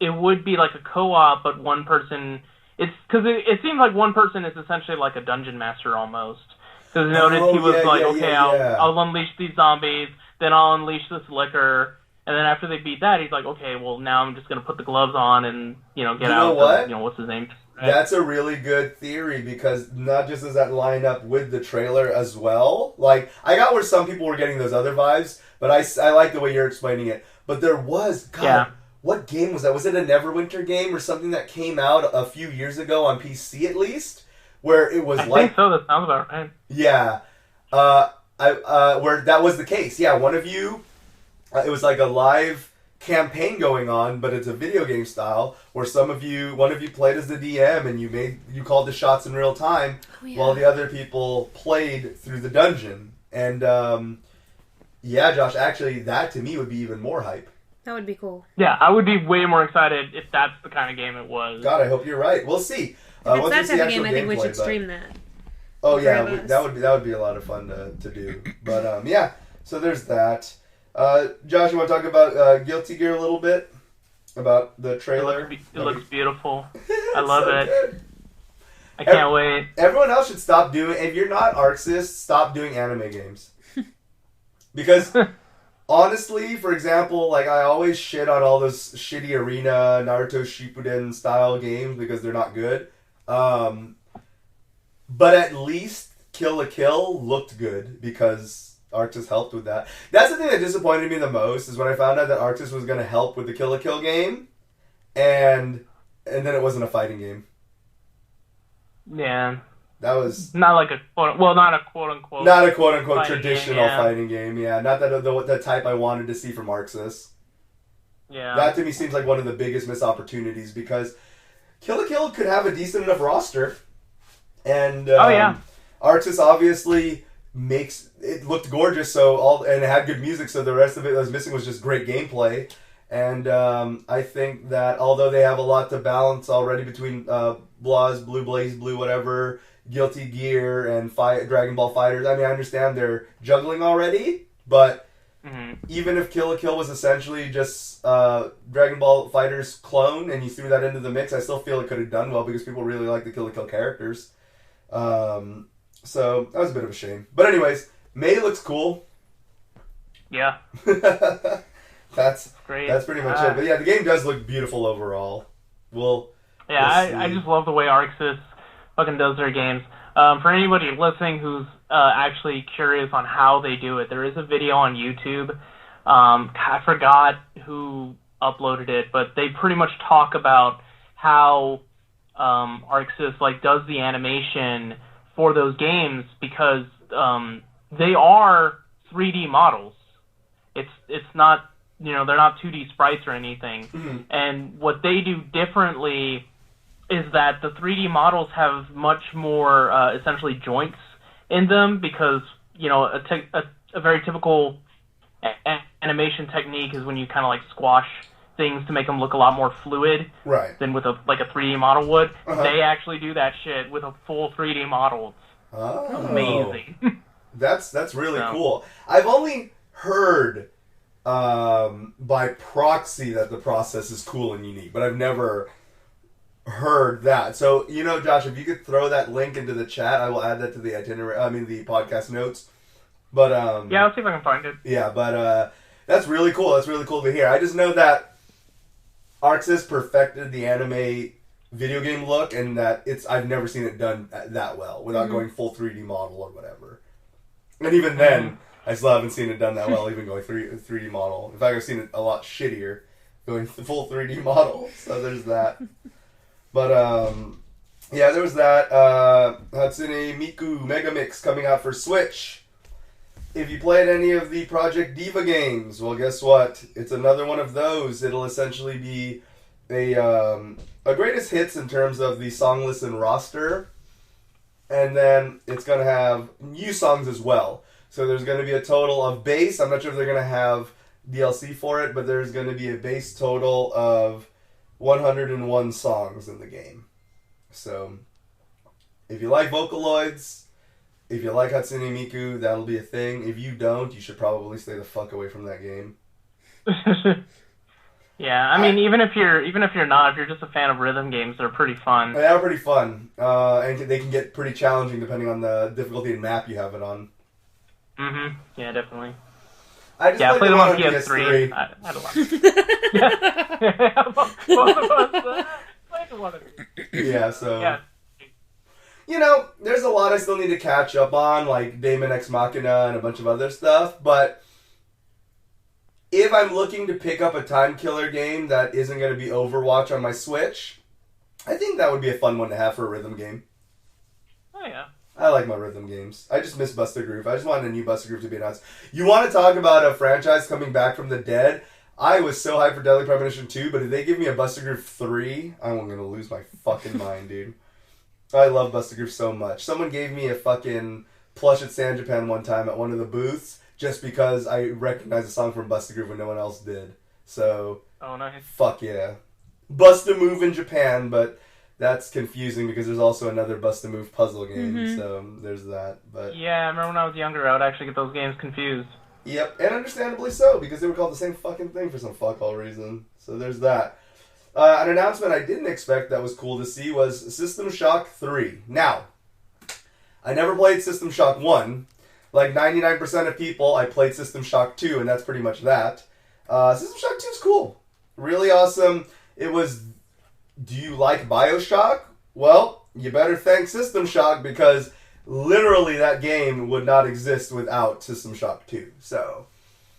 it would be like a co-op, but one person... Because it seems like one person is essentially like a dungeon master almost. Because notice he was I'll unleash these zombies, then I'll unleash this liquor, and then after they beat that, he's like, okay, well, now I'm just going to put the gloves on and, get out. What? What's his name? That's a really good theory, because not just does that line up with the trailer as well. I got where some people were getting those other vibes, but I like the way you're explaining it. But there was, what game was that? Was it a Neverwinter game or something that came out a few years ago on PC at least? Where it was I think so, that sounds about right. Yeah. Where that was the case. Yeah, one of you, it was like a live campaign going on, but it's a video game style where one of you played as the DM and you called the shots in real time while the other people played through the dungeon. And Josh, actually that to me would be even more hype. That would be cool. Yeah, I would be way more excited if that's the kind of game it was. God, I hope you're right. We'll see. If it's that type of game, I think we should stream that. Oh yeah, that would be a lot of fun to do. But yeah, so there's that. Josh, you want to talk about Guilty Gear a little bit? About the trailer? It looks beautiful. I love so it. Good. I can't wait. Everyone else should stop doing... If you're not Arksys, stop doing anime games. Because, honestly, for example, like, I always shit on all those shitty Arena, Naruto Shippuden style games because they're not good. But at least Kill la Kill looked good because Arksys helped with that. That's the thing that disappointed me the most, is when I found out that Arksys was going to help with the Kill la Kill game, and then it wasn't a fighting game. Yeah. That was... Not like a quote-unquote... Not a quote-unquote... Not a quote-unquote traditional game, fighting game, yeah. Not that the type I wanted to see from Arksys. Yeah. That to me seems like one of the biggest missed opportunities, because Kill la Kill could have a decent enough roster. And Arksys obviously makes... It looked gorgeous, and it had good music, so the rest of it that was missing was just great gameplay. And I think that although they have a lot to balance already between Blue Blaze Blue, whatever, Guilty Gear, and Dragon Ball Fighters, I mean, I understand they're juggling already, but even if Kill la Kill was essentially just Dragon Ball Fighters clone, and you threw that into the mix, I still feel it could have done well, because people really like the Kill la Kill characters. So that was a bit of a shame. But anyways, May looks cool. Yeah. That's great. That's pretty much it. But yeah, the game does look beautiful overall. I just love the way Arksys fucking does their games. For anybody listening who's actually curious on how they do it, there is a video on YouTube. I forgot who uploaded it, but they pretty much talk about how Arksys does the animation for those games, because they are 3D models. It's not, they're not 2D sprites or anything. Mm-hmm. And what they do differently is that the 3D models have much more essentially joints in them, because a very typical animation technique is when you kind of squash things to make them look a lot more fluid, right, than with a 3D model would. Uh-huh. They actually do that shit with a full 3D model. It's amazing. That's really cool. I've only heard by proxy that the process is cool and unique, but I've never heard that. So, Josh, if you could throw that link into the chat, I will add that to the the podcast notes. But yeah, I'll see if I can find it. Yeah, but that's really cool. That's really cool to hear. I just know that Arksys perfected the anime video game look, and that I've never seen it done that well without going full 3D model or whatever. And even then, I still haven't seen it done that well, even going 3D model. In fact, I've seen it a lot shittier going full 3D model. So there's that. But yeah, there was that Hatsune Miku Mega Mix coming out for Switch. If you played any of the Project Diva games, well, guess what? It's another one of those. It'll essentially be a greatest hits in terms of the song listen roster, and then it's going to have new songs as well. So there's going to be a total of base. I'm not sure if they're going to have DLC for it, but there's going to be a base total of 101 songs in the game. So if you like Vocaloids, if you like Hatsune Miku, that'll be a thing. If you don't, you should probably stay the fuck away from that game. Yeah, I mean, even if you're not, if you're just a fan of rhythm games, they're pretty fun. They are pretty fun, and they can get pretty challenging depending on the difficulty and map you have it on. Mm-hmm. Yeah, definitely. I played them on PS3. I had a lot. Yeah, both of us played one of these. Yeah, so. Yeah. There's a lot I still need to catch up on, like Daemon Ex Machina and a bunch of other stuff, but if I'm looking to pick up a time killer game that isn't going to be Overwatch on my Switch, I think that would be a fun one to have for a rhythm game. Oh, yeah. I like my rhythm games. I just miss Buster Groove. I just wanted a new Buster Groove to be announced. You want to talk about a franchise coming back from the dead? I was so hyped for Deadly Premonition 2, but if they give me a Buster Groove 3, I'm going to lose my fucking mind, dude. I love Buster Groove so much. Someone gave me a fucking plush at San Japan one time at one of the booths just because I recognized a song from Buster Groove when no one else did. So, Oh, nice. fuck yeah. Bust a Move in Japan, but that's confusing because there's also another Bust a Move puzzle game, so there's that. But Yeah, I remember when I was younger, I would actually get those games confused. yep, and understandably so, because they were called the same fucking thing for some fuck all reason. So there's that. An announcement I didn't expect that was cool to see was System Shock 3. Now, I never played System Shock 1. Like 99% of people, I played System Shock 2, and that's pretty much that. System Shock 2 is cool. Really awesome. It was, do you like BioShock? Well, you better thank System Shock, because literally that game would not exist without System Shock 2. So,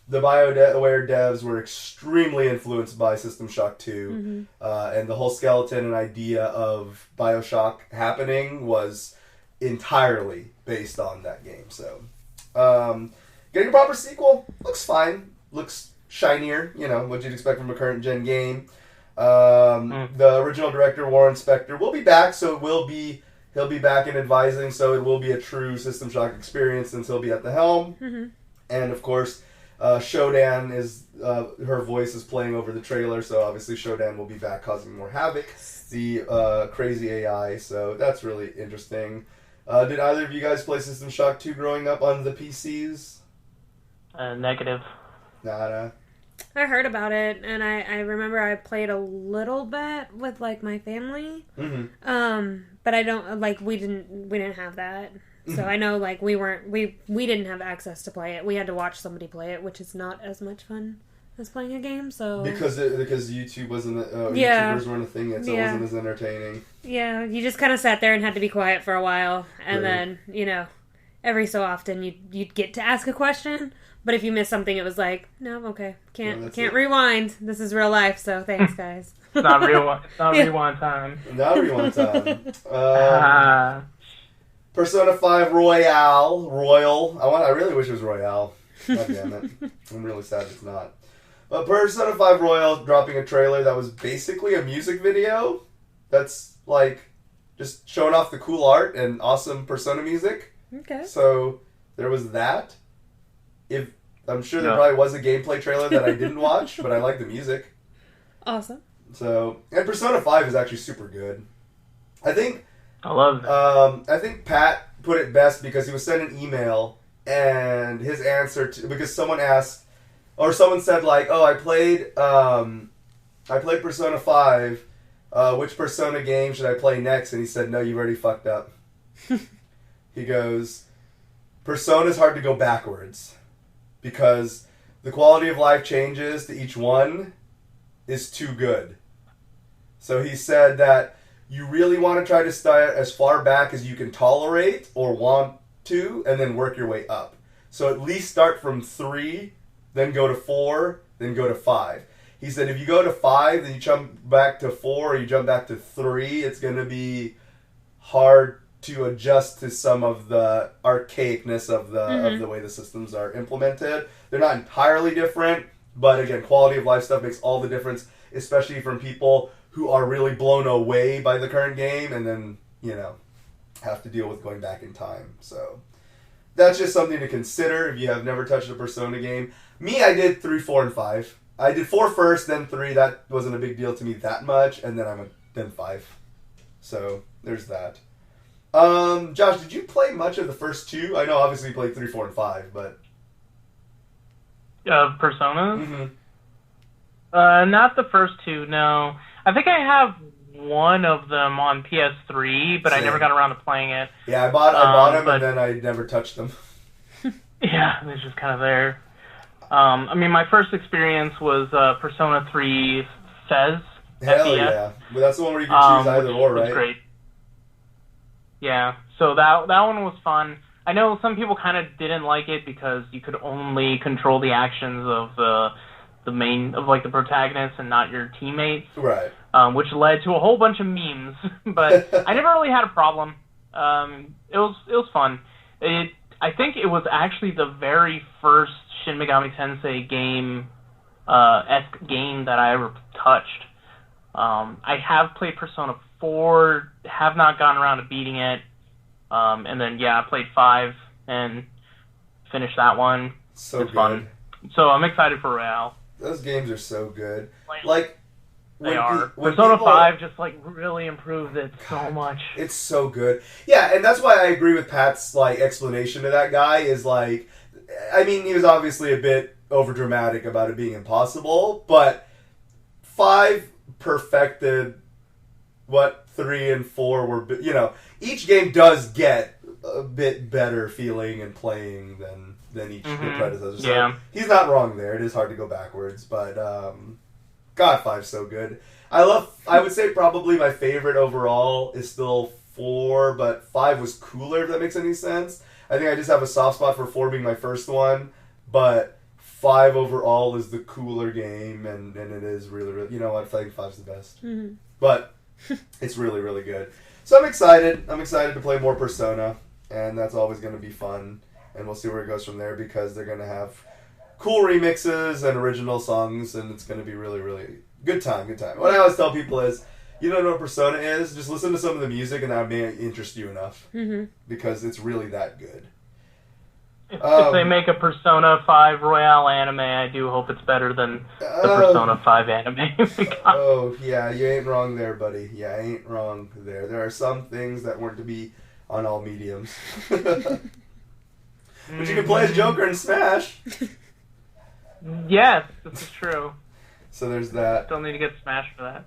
the BioWare devs were extremely influenced by System Shock 2, and the whole skeleton and idea of BioShock happening was entirely based on that game. So, getting a proper sequel looks fine. Looks shinier, you know, what you'd expect from a current gen game. The original director, Warren Spector, will be back, so he'll be back in advising, so it will be a true System Shock experience since he'll be at the helm. And of course, Shodan is, her voice is playing over the trailer, so obviously Shodan will be back causing more havoc. The crazy AI, so that's really interesting. Did either of you guys play System Shock 2 growing up on the PCs? Negative. Nada. I heard about it, and I remember I played a little bit with, like, my family. But I don't, like, we didn't have that. So I know, like, we didn't have access to play it. We had to watch somebody play it, which is not as much fun as playing a game, so... Because YouTube wasn't... YouTubers weren't a thing yet, so it wasn't as entertaining. Yeah, you just kind of sat there and had to be quiet for a while, and then, you know, every so often you'd get to ask a question, but if you missed something, it was like, no, okay, can't rewind. This is real life, so thanks, guys. It's not rewind time. Not rewind time. Persona 5 Royal. I really wish it was Royale. God damn it. I'm really sad it's not. But Persona 5 Royal dropping a trailer that was basically a music video that's, like, just showing off the cool art and awesome Persona music. Okay. So, there was that. I'm sure there probably was a gameplay trailer that I didn't watch, but I like the music. Awesome. So, and Persona 5 is actually super good. I love it. I think Pat put it best because he was sent an email, and his answer because someone asked, or someone said, like, oh, I played Persona 5, which Persona game should I play next? And he said, no, you've already fucked up. He goes, Persona's hard to go backwards, because the quality of life changes to each one is too good. So he said that you really want to try to start as far back as you can tolerate or want to, and then work your way up. So at least start from 3, then go to 4, then go to 5. He said if you go to 5, then you jump back to 4, or you jump back to 3, it's going to be hard to adjust to some of the archaicness of the way the systems are implemented. They're not entirely different, but again, quality of life stuff makes all the difference, especially from people who are really blown away by the current game and then, you know, have to deal with going back in time. So that's just something to consider if you have never touched a Persona game. Me, I did 3, 4, and 5. I did 4 first, then 3. That wasn't a big deal to me that much, and then then 5. So there's that. Josh, did you play much of the first 2? I know obviously you played 3, 4, and 5, but... Personas? Not the first 2, no. I think I have one of them on PS3, but I never got around to playing it. Yeah, I bought them, and then I never touched them. Yeah, they're just kind of there. I mean, my first experience was Persona 3 Fez. Hell FES. Yeah. But that's the one where you can choose either or, right? Great. Yeah, so that one was fun. I know some people kind of didn't like it because you could only control the actions of the the protagonist and not your teammates. Right. Which led to a whole bunch of memes. But I never really had a problem. It was fun. I think it was actually the very first Shin Megami Tensei game that I ever touched. I have played Persona 4, have not gotten around to beating it. And then, I played 5 and finished that one. So it's fun. So I'm excited for Royale. Those games are so good. Like, they are. when Persona people, 5 just like really improved it so much. It's so good. Yeah, and that's why I agree with Pat's like explanation to that guy is like, I mean, he was obviously a bit overdramatic about it being impossible, but 5 perfected what 3 and 4 were. You know, each game does get a bit better feeling and playing than each predecessor. So yeah. He's not wrong there. It is hard to go backwards, but God, 5's so good. I would say probably my favorite overall is still 4, but 5 was cooler, if that makes any sense. I think I just have a soft spot for 4 being my first one, but 5 overall is the cooler game, and it is really, really, you know what, I think 5's the best. Mm-hmm. But it's really, really good. So I'm excited. I'm excited to play more Persona, and that's always going to be fun, and we'll see where it goes from there, because they're going to have cool remixes and original songs, and it's going to be really, really good time. What I always tell people is, you don't know what Persona is, just listen to some of the music and that may interest you enough. Mm-hmm. Because it's really that good. If they make a Persona 5 Royale anime, I do hope it's better than the Persona 5 anime. Oh, yeah, you ain't wrong there, buddy. Yeah, I ain't wrong there. There are some things that weren't to be on all mediums. But you can play as Joker in Smash. Yes, this is true. So there's that. Still need to get Smash for that.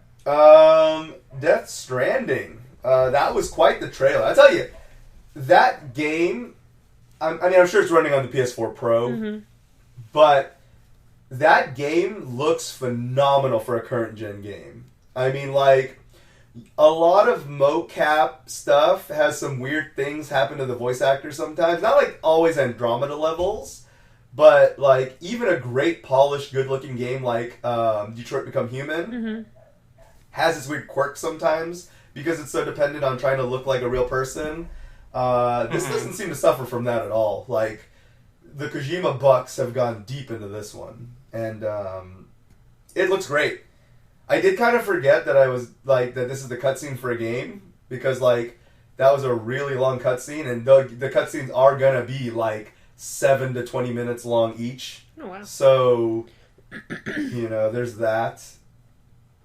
Death Stranding. That was quite the trailer. I tell you, that game. I'm sure it's running on the PS4 Pro, but that game looks phenomenal for a current gen game. I mean, like, a lot of mocap stuff has some weird things happen to the voice actors sometimes. Not like always Andromeda levels, but like even a great polished, good-looking game like Detroit Become Human has its weird quirks sometimes because it's so dependent on trying to look like a real person. This doesn't seem to suffer from that at all. Like, the Kojima bucks have gone deep into this one, and it looks great. I did kind of forget that that this is the cutscene for a game, because like that was a really long cutscene, and the cutscenes are gonna be like 7 to 20 minutes long each. Oh wow! So there's that.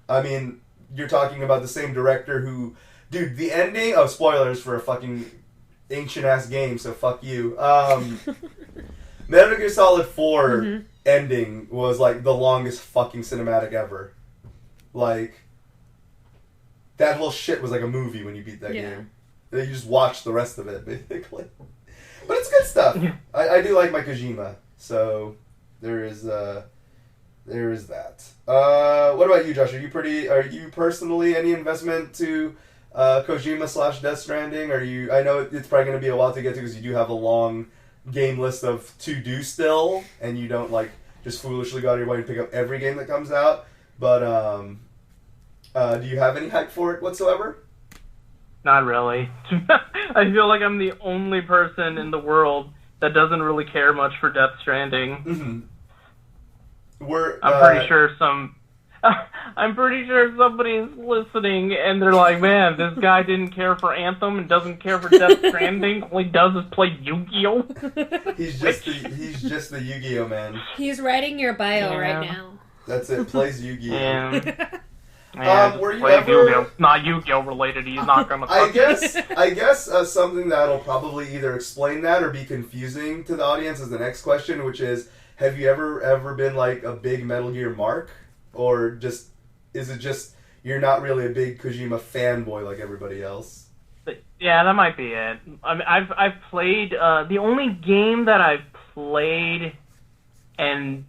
I mean, you're talking about the same director who, dude, the ending. Oh, spoilers for a fucking ancient ass game, so fuck you. Metal Gear Solid 4 ending was like the longest fucking cinematic ever. Like, that whole shit was like a movie when you beat that game. You just watch the rest of it, basically. But it's good stuff. Yeah. I do like my Kojima, so there is that. What about you, Josh? Are you personally any investment to Kojima / Death Stranding? I know it's probably going to be a while to get to because you do have a long game list of to do still, and you don't like just foolishly go out of your way and pick up every game that comes out. But do you have any hype for it whatsoever? Not really. I feel like I'm the only person in the world that doesn't really care much for Death Stranding. I'm pretty sure somebody's listening and they're like, man, this guy didn't care for Anthem and doesn't care for Death Stranding. All he does is play Yu-Gi-Oh! He's just the Yu-Gi-Oh! Man. He's writing your bio right now. That's it. Plays Yu-Gi-Oh! Were you ever... Yu-Gi-Oh! Not Yu-Gi-Oh! Related. He's not gonna. I guess something that'll probably either explain that or be confusing to the audience is the next question, which is, have you ever been like a big Metal Gear mark, or is it just you're not really a big Kojima fanboy like everybody else? Yeah, that might be it. I mean, I've played the only game that I've played and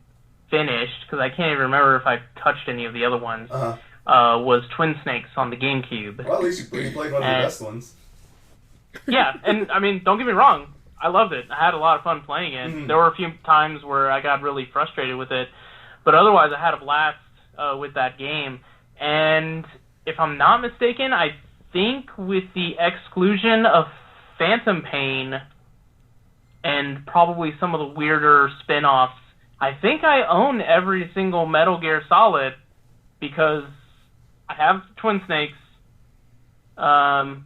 finished, because I can't even remember if I touched any of the other ones. Was Twin Snakes on the GameCube. Well, at least you played one of the best ones. Yeah, and I mean, don't get me wrong, I loved it. I had a lot of fun playing it. There were a few times where I got really frustrated with it, but otherwise I had a blast with that game. And if I'm not mistaken, I think with the exclusion of Phantom Pain and probably some of the weirder spin-offs, I think I own every single Metal Gear Solid, because I have Twin Snakes.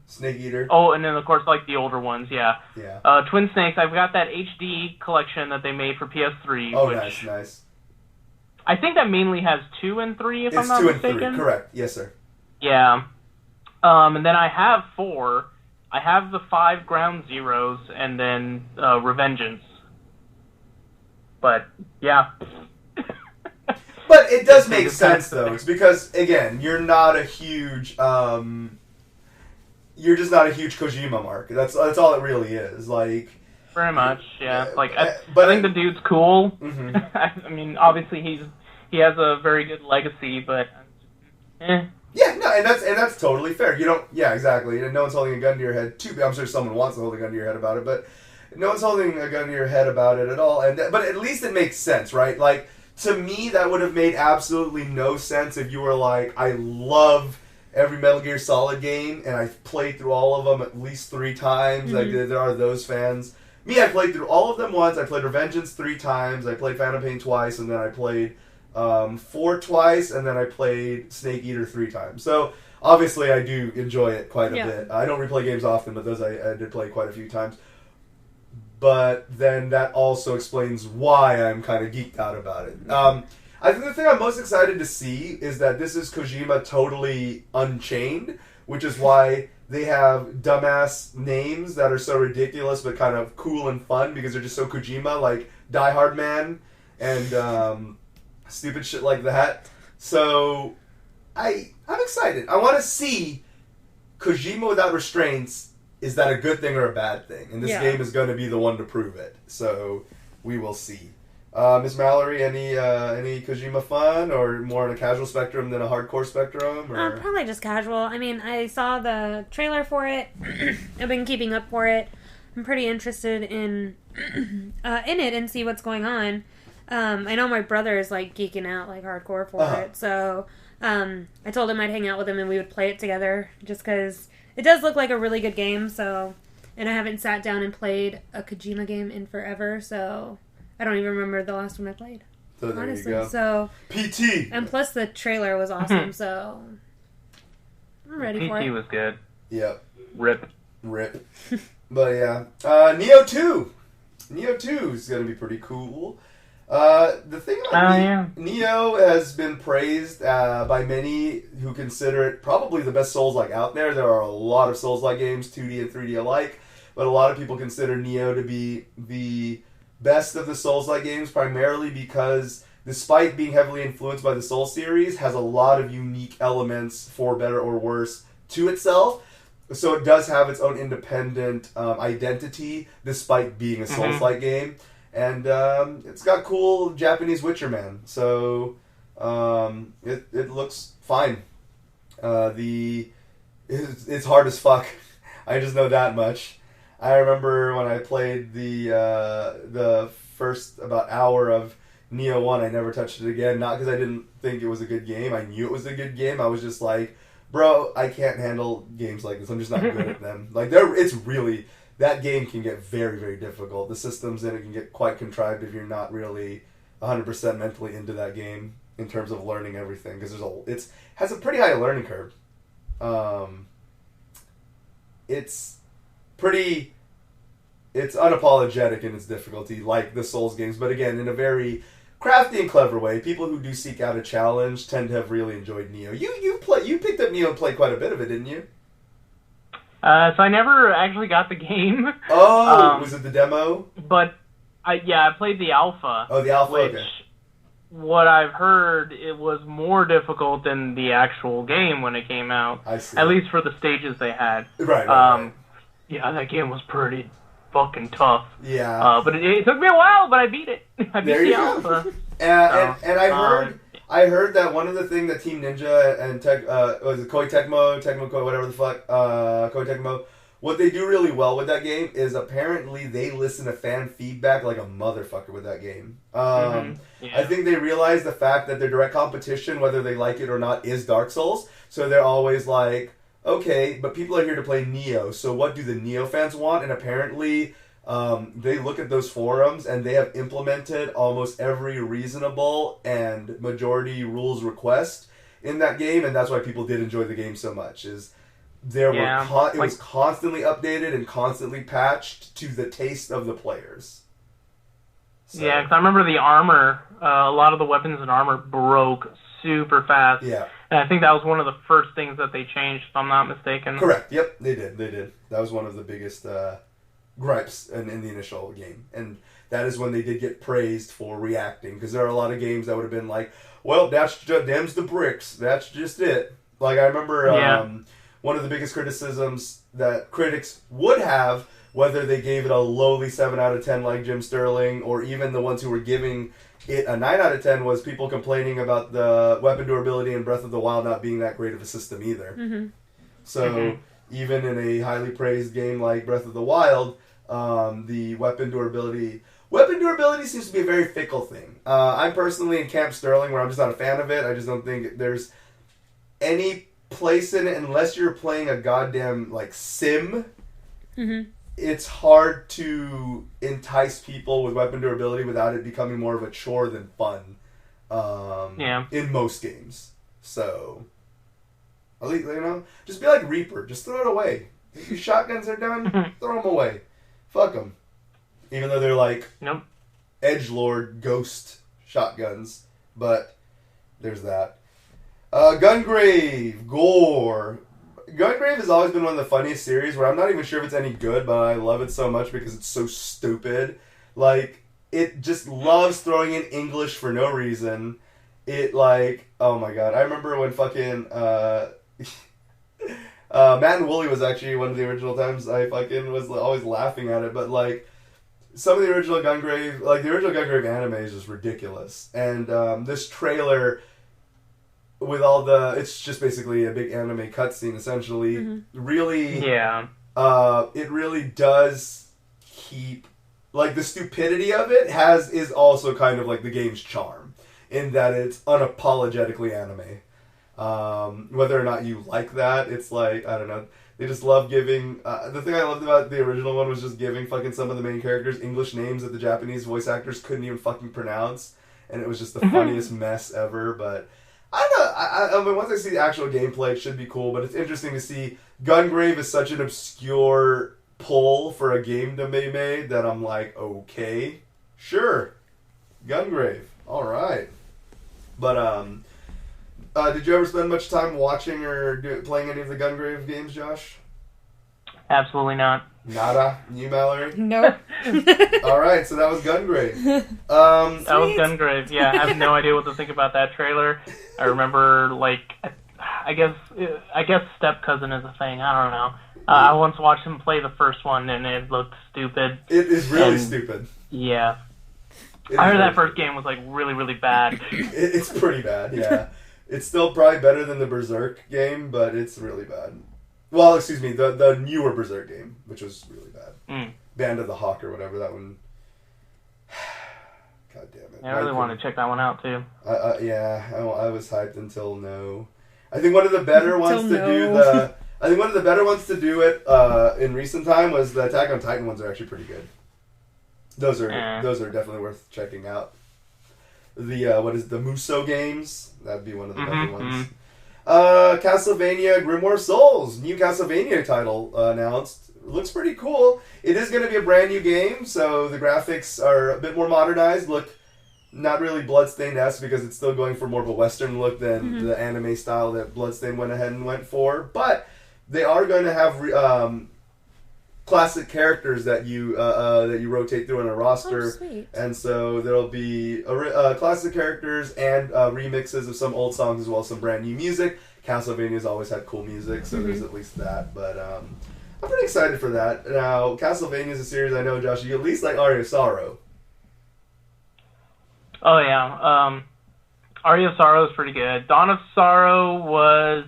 Snake Eater. Oh, and then of course like the older ones, yeah. Yeah. Twin Snakes. I've got that HD collection that they made for PS3. Oh, nice. I think that mainly has 2 and 3, if I'm not mistaken. It's 2 and 3, correct. Yes, sir. Yeah. And then I have 4. I have the 5 Ground Zeroes, and then Revengeance. But, yeah. But it does make sense, though. It's because, again, you're not a huge... you're just not a huge Kojima mark. That's all it really is. Like... Very much, yeah. Like, I think the dude's cool. Mm-hmm. I mean, obviously he has a very good legacy, but Yeah, no, and that's totally fair. You don't, yeah, exactly. And no one's holding a gun to your head. I'm sure someone wants to hold a gun to your head about it, but no one's holding a gun to your head about it at all. But at least it makes sense, right? Like, to me, that would have made absolutely no sense if you were like, I love every Metal Gear Solid game, and I've played through all of them at least 3 times. Mm-hmm. Like, there are those fans. Me, I played through all of them once. I played Revengeance 3 times. I played Phantom Pain twice, and then I played 4 twice, and then I played Snake Eater 3 times. So, obviously, I do enjoy it quite a bit. I don't replay games often, but those I did play quite a few times. But then that also explains why I'm kind of geeked out about it. I think the thing I'm most excited to see is that this is Kojima totally unchained, which is why they have dumbass names that are so ridiculous but kind of cool and fun because they're just so Kojima, like Die Hard Man and stupid shit like that. So I'm excited. I want to see Kojima without restraints. Is that a good thing or a bad thing? And this game is going to be the one to prove it. So we will see. Miss Mallory, any Kojima fun, or more on a casual spectrum than a hardcore spectrum? Or? Probably just casual. I mean, I saw the trailer for it. I've been keeping up for it. I'm pretty interested in it and see what's going on. I know my brother is like geeking out like hardcore for it, so I told him I'd hang out with him and we would play it together, just because it does look like a really good game. So, and I haven't sat down and played a Kojima game in forever, so. I don't even remember the last one I played. So honestly, so PT, and plus the trailer was awesome, so I'm ready for it. PT was good. Yep. Rip. But yeah, Neo 2 is gonna be pretty cool. The thing about Neo has been praised by many who consider it probably the best Souls-like out there. There are a lot of Souls-like games, 2D and 3D alike, but a lot of people consider Neo to be the best of the Souls-like games, primarily because, despite being heavily influenced by the Souls series, has a lot of unique elements, for better or worse, to itself. So it does have its own independent identity, despite being a Souls-like game. And it's got cool Japanese Witcher Man. So it looks fine. It's hard as fuck. I just know that much. I remember when I played the first about hour of Neo 1, I never touched it again. Not because I didn't think it was a good game. I knew it was a good game. I was just like, bro, I can't handle games like this. I'm just not good at them. Like, it's really... That game can get very, very difficult. The systems in it can get quite contrived if you're not really 100% mentally into that game in terms of learning everything. Because it has a pretty high learning curve. It's unapologetic in its difficulty, like the Souls games, but again, in a very crafty and clever way. People who do seek out a challenge tend to have really enjoyed Neo. You picked up Neo and played quite a bit of it, didn't you? So I never actually got the game. Oh, was it the demo? But I played the alpha. Oh, the alpha. Which, okay. What I've heard, it was more difficult than the actual game when it came out. I see. At least for the stages they had. Right. Yeah, that game was pretty fucking tough. Yeah. But it took me a while, but I beat it. I beat the alpha. And I heard that one of the things that Team Ninja and Koei Tecmo, whatever the fuck, Koei Tecmo, what they do really well with that game is apparently they listen to fan feedback like a motherfucker with that game. I think they realize the fact that their direct competition, whether they like it or not, is Dark Souls. So they're always like, okay, but people are here to play Neo, so what do the Neo fans want? And apparently they look at those forums and they have implemented almost every reasonable and majority rules request in that game, and that's why people did enjoy the game so much. It was constantly updated and constantly patched to the taste of the players. So. Yeah, because I remember the armor, a lot of the weapons and armor broke super fast. Yeah. And I think that was one of the first things that they changed, if I'm not mistaken. Correct. Yep, they did. That was one of the biggest gripes in the initial game. And that is when they did get praised for reacting, because there are a lot of games that would have been like, well, them's the bricks. That's just it. Like, I remember one of the biggest criticisms that critics would have, whether they gave it a lowly 7 out of 10 like Jim Sterling, or even the ones who were giving it a 9 out of 10, was people complaining about the weapon durability in Breath of the Wild not being that great of a system either. Mm-hmm. So, even in a highly praised game like Breath of the Wild, the weapon durability seems to be a very fickle thing. I'm personally in Camp Sterling, where I'm just not a fan of it. I just don't think there's any place in it unless you're playing a goddamn, like, sim. Mm-hmm. It's hard to entice people with weapon durability without it becoming more of a chore than fun. In most games. So, at least, just be like Reaper. Just throw it away. If your shotguns are done, throw them away. Fuck them. Even though they're like edgelord ghost shotguns. But there's that. Gungrave, Gore. Gungrave has always been one of the funniest series, where I'm not even sure if it's any good, but I love it so much because it's so stupid. Like, it just loves throwing in English for no reason. It, like, oh my god. I remember when fucking, Matt and Wooly was actually one of the original times I fucking was always laughing at it, but, like, some of the original Gungrave, like, the original Gungrave anime is just ridiculous. And, this trailer, with all it's just basically a big anime cutscene, essentially, really, it really does keep, like, the stupidity of it is also kind of like the game's charm, in that it's unapologetically anime. Whether or not you like that, it's like, I don't know, they just love giving, the thing I loved about the original one was just giving fucking some of the main characters English names that the Japanese voice actors couldn't even fucking pronounce, and it was just the funniest mess ever. But I don't know, I mean, once I see the actual gameplay, it should be cool, but it's interesting to see Gungrave is such an obscure pull for a game to be made that I'm like, okay, sure, Gungrave, alright. But, did you ever spend much time watching or playing any of the Gungrave games, Josh? Absolutely not. Nada? You, Mallory? Nope. Alright, so that was Gungrave. That was Gungrave, yeah. I have no idea what to think about that trailer. I remember, like, I guess Step Cousin is a thing. I don't know. I once watched him play the first one, and it looked stupid. It is really stupid. Yeah. I heard that first game was, like, really, really bad. It's pretty bad, yeah. It's still probably better than the Berserk game, but it's really bad. Well, excuse me, the newer Berserk game, which was really bad. Band of the Hawk or whatever, that one. God damn it. Yeah, I really wanted to check that one out, too. Yeah, I was hyped until no. I think one of the better ones to do it in recent time was the Attack on Titan ones are actually pretty good. Those are definitely worth checking out. The Muso games? That'd be one of the better ones. Castlevania Grimoire Souls, new Castlevania title announced. Looks pretty cool. It is going to be a brand new game, so the graphics are a bit more modernized. Look not really Bloodstained-esque because it's still going for more of a Western look than the anime style that Bloodstained went ahead and went for. But they are going to have classic characters that you rotate through on a roster. Oh, sweet. And so there'll be classic characters and remixes of some old songs as well as some brand new music. Castlevania's always had cool music, so there's at least that. But I'm pretty excited for that. Now, Castlevania is a series I know, Josh, you at least like Aria of Sorrow. Oh, yeah. Aria of Sorrow is pretty good. Dawn of Sorrow was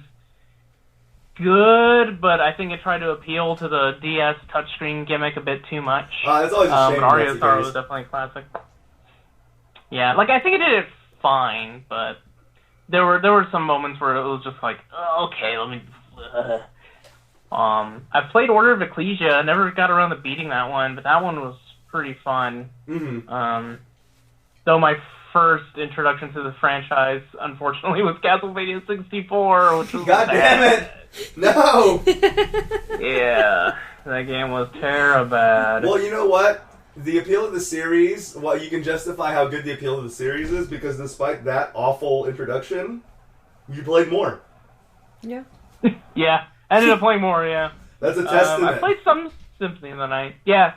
good, but I think it tried to appeal to the DS touchscreen gimmick a bit too much. It's always a shame. But Aria of Sorrow was definitely a classic. Yeah, like, I think it did it fine, but there were some moments where it was just like, oh, okay, let me... I've played Order of Ecclesia. I never got around to beating that one, but that one was pretty fun. Though my first introduction to the franchise, unfortunately, was Castlevania 64, which was God damn it! No! Yeah, that game was terrible. Well, you know what? the appeal of the series, well, you can justify how good the appeal of the series is because despite that awful introduction, you played more. Yeah. Yeah, I ended up playing more, yeah. That's a testament. I played some Symphony of the Night. Yeah.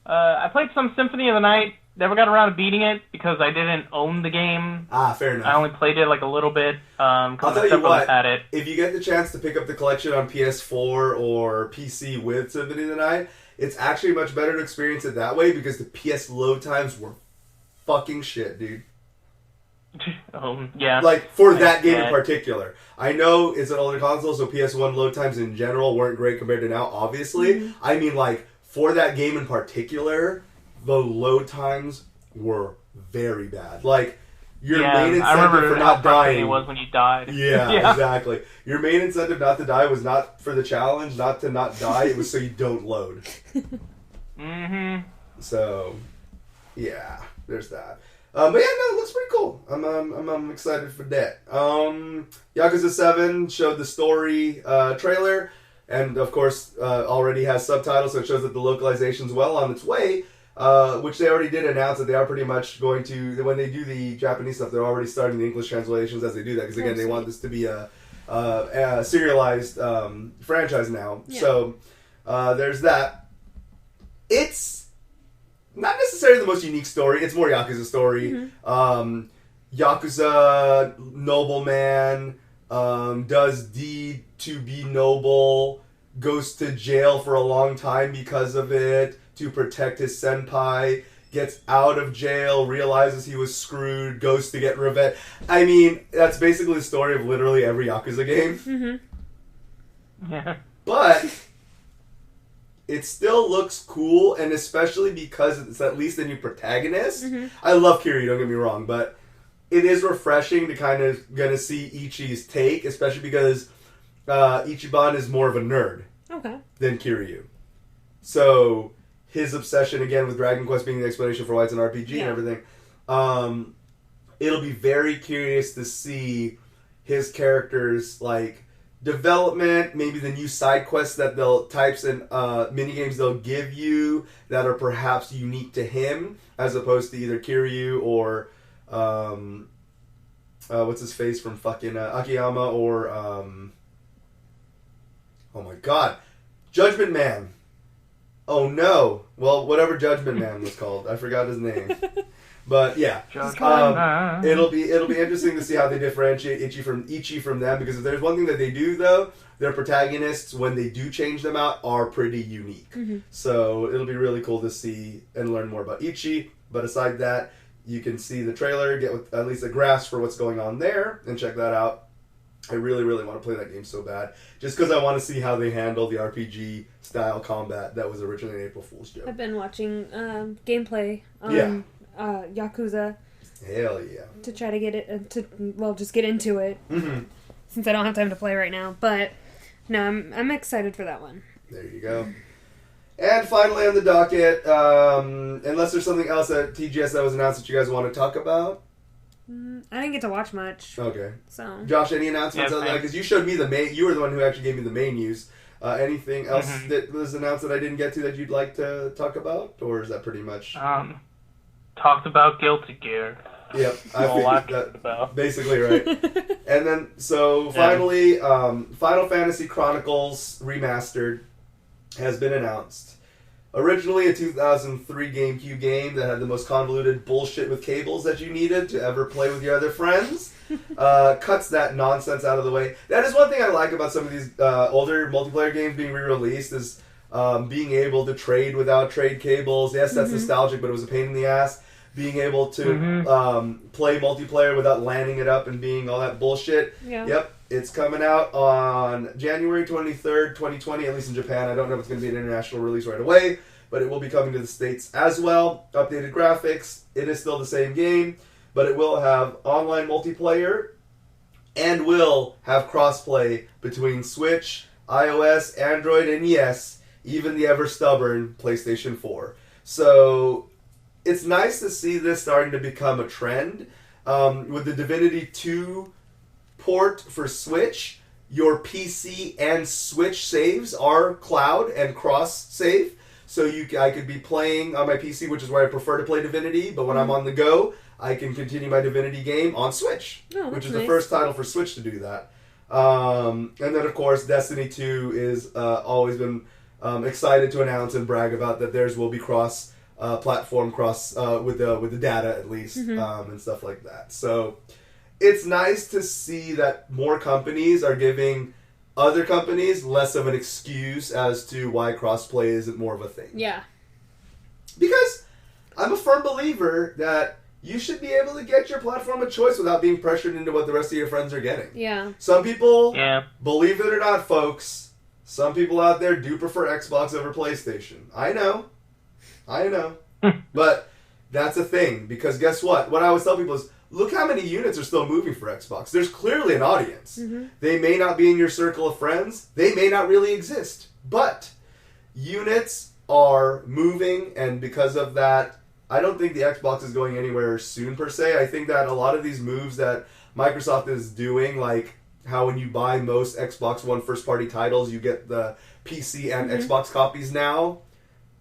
I played some Symphony of the Night. Never got around to beating it because I didn't own the game. Fair enough. I only played it like a little bit. I'll tell you what, had it. if you get the chance to pick up the collection on PS4 or PC with Symphony of the Night, it's actually much better to experience it that way because the PS load times were fucking shit, dude. Yeah. Like, for that game in particular. I know it's an older console, so PS1 load times in general weren't great compared to now, obviously. Mm-hmm. I mean, like, for that game in particular, the load times were very bad. Like, your main incentive for not dying... it was when you died. Yeah, exactly. Your main incentive not to die was not for the challenge, not to not die, it was so you don't load. Mm-hmm. So, yeah, there's that. But yeah, no, it looks pretty cool. I'm excited for that. Yakuza 7 showed the story trailer, and of course already has subtitles, so it shows that the localization's well on its way. Which they already did announce that they are pretty much going to, when they do the Japanese stuff, they're already starting the English translations as they do that, because again, they want this to be a serialized franchise now. Yeah. So there's that. It's not necessarily the most unique story. It's more Yakuza story. Mm-hmm. Yakuza nobleman does deed to be noble, goes to jail for a long time because of it to protect his senpai, gets out of jail, realizes he was screwed, goes to get revenge. I mean, that's basically the story of literally every Yakuza game. Mm-hmm. Yeah. But it still looks cool, and especially because it's at least a new protagonist. Mm-hmm. I love Kiryu, don't get me wrong, but it is refreshing to kind of gonna see Ichi's take, especially because Ichiban is more of a nerd than Kiryu. So his obsession again with Dragon Quest being the explanation for why it's an RPG and everything. It'll be very curious to see his character's like development, maybe the new side quests that types and mini games they'll give you that are perhaps unique to him, as opposed to either Kiryu or what's his face from fucking Akiyama or oh my god, Judgment Man. Oh no! Well, whatever Judgment Man was called, I forgot his name. But yeah, it'll be interesting to see how they differentiate Ichi from them, because if there's one thing that they do though, their protagonists when they do change them out are pretty unique. Mm-hmm. So it'll be really cool to see and learn more about Ichi. But aside that, you can see the trailer, get at least a grasp for what's going on there, and check that out. I really, really want to play that game so bad, just because I want to see how they handle the RPG style combat that was originally an April Fool's joke. I've been watching gameplay on Yakuza. Hell yeah! To try to get it, just get into it. Mm-hmm. Since I don't have time to play right now, but no, I'm excited for that one. There you go. And finally on the docket, unless there's something else at TGS that was announced that you guys want to talk about. I didn't get to watch much. Okay. So, Josh, any announcements? Because you showed me the main. You were the one who actually gave me the main news. Anything else that was announced that I didn't get to that you'd like to talk about, or is that pretty much? Talked about Guilty Gear. Yep, I figured that about. Basically right. And then finally, Final Fantasy Chronicles Remastered has been announced. Originally a 2003 GameCube game that had the most convoluted bullshit with cables that you needed to ever play with your other friends. Cuts that nonsense out of the way. That is one thing I like about some of these older multiplayer games being re-released is being able to trade without trade cables. Yes, that's nostalgic, but it was a pain in the ass. Being able to play multiplayer without landing it up and being all that bullshit. Yeah. Yep. It's coming out on January 23rd, 2020, at least in Japan. I don't know if it's going to be an international release right away, but it will be coming to the States as well. Updated graphics. It is still the same game, but it will have online multiplayer and will have crossplay between Switch, iOS, Android, and yes, even the ever-stubborn PlayStation 4. So it's nice to see this starting to become a trend. With the Divinity 2 port for Switch, your PC and Switch saves are cloud and cross-save. So I could be playing on my PC, which is where I prefer to play Divinity, but when I'm on the go, I can continue my Divinity game on Switch, which is the first title for Switch to do that. And then, of course, Destiny 2 is always been excited to announce and brag about that theirs will be cross-platform, with the data at least, and stuff like that. So it's nice to see that more companies are giving other companies less of an excuse as to why crossplay isn't more of a thing. Yeah. Because I'm a firm believer that you should be able to get your platform of choice without being pressured into what the rest of your friends are getting. Yeah. Some people, believe it or not, folks, some people out there do prefer Xbox over PlayStation. I know. But that's a thing, because guess what? What I always tell people is, look how many units are still moving for Xbox. There's clearly an audience. They may not be in your circle of friends. They may not really exist. But units are moving, and because of that, I don't think the Xbox is going anywhere soon, per se. I think that a lot of these moves that Microsoft is doing, like how when you buy most Xbox One first-party titles, you get the PC and Xbox copies now,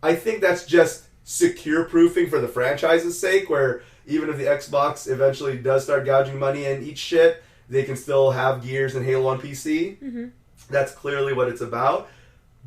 I think that's just secure-proofing for the franchise's sake, where even if the Xbox eventually does start gouging money and eat shit, they can still have Gears and Halo on PC. That's clearly what it's about.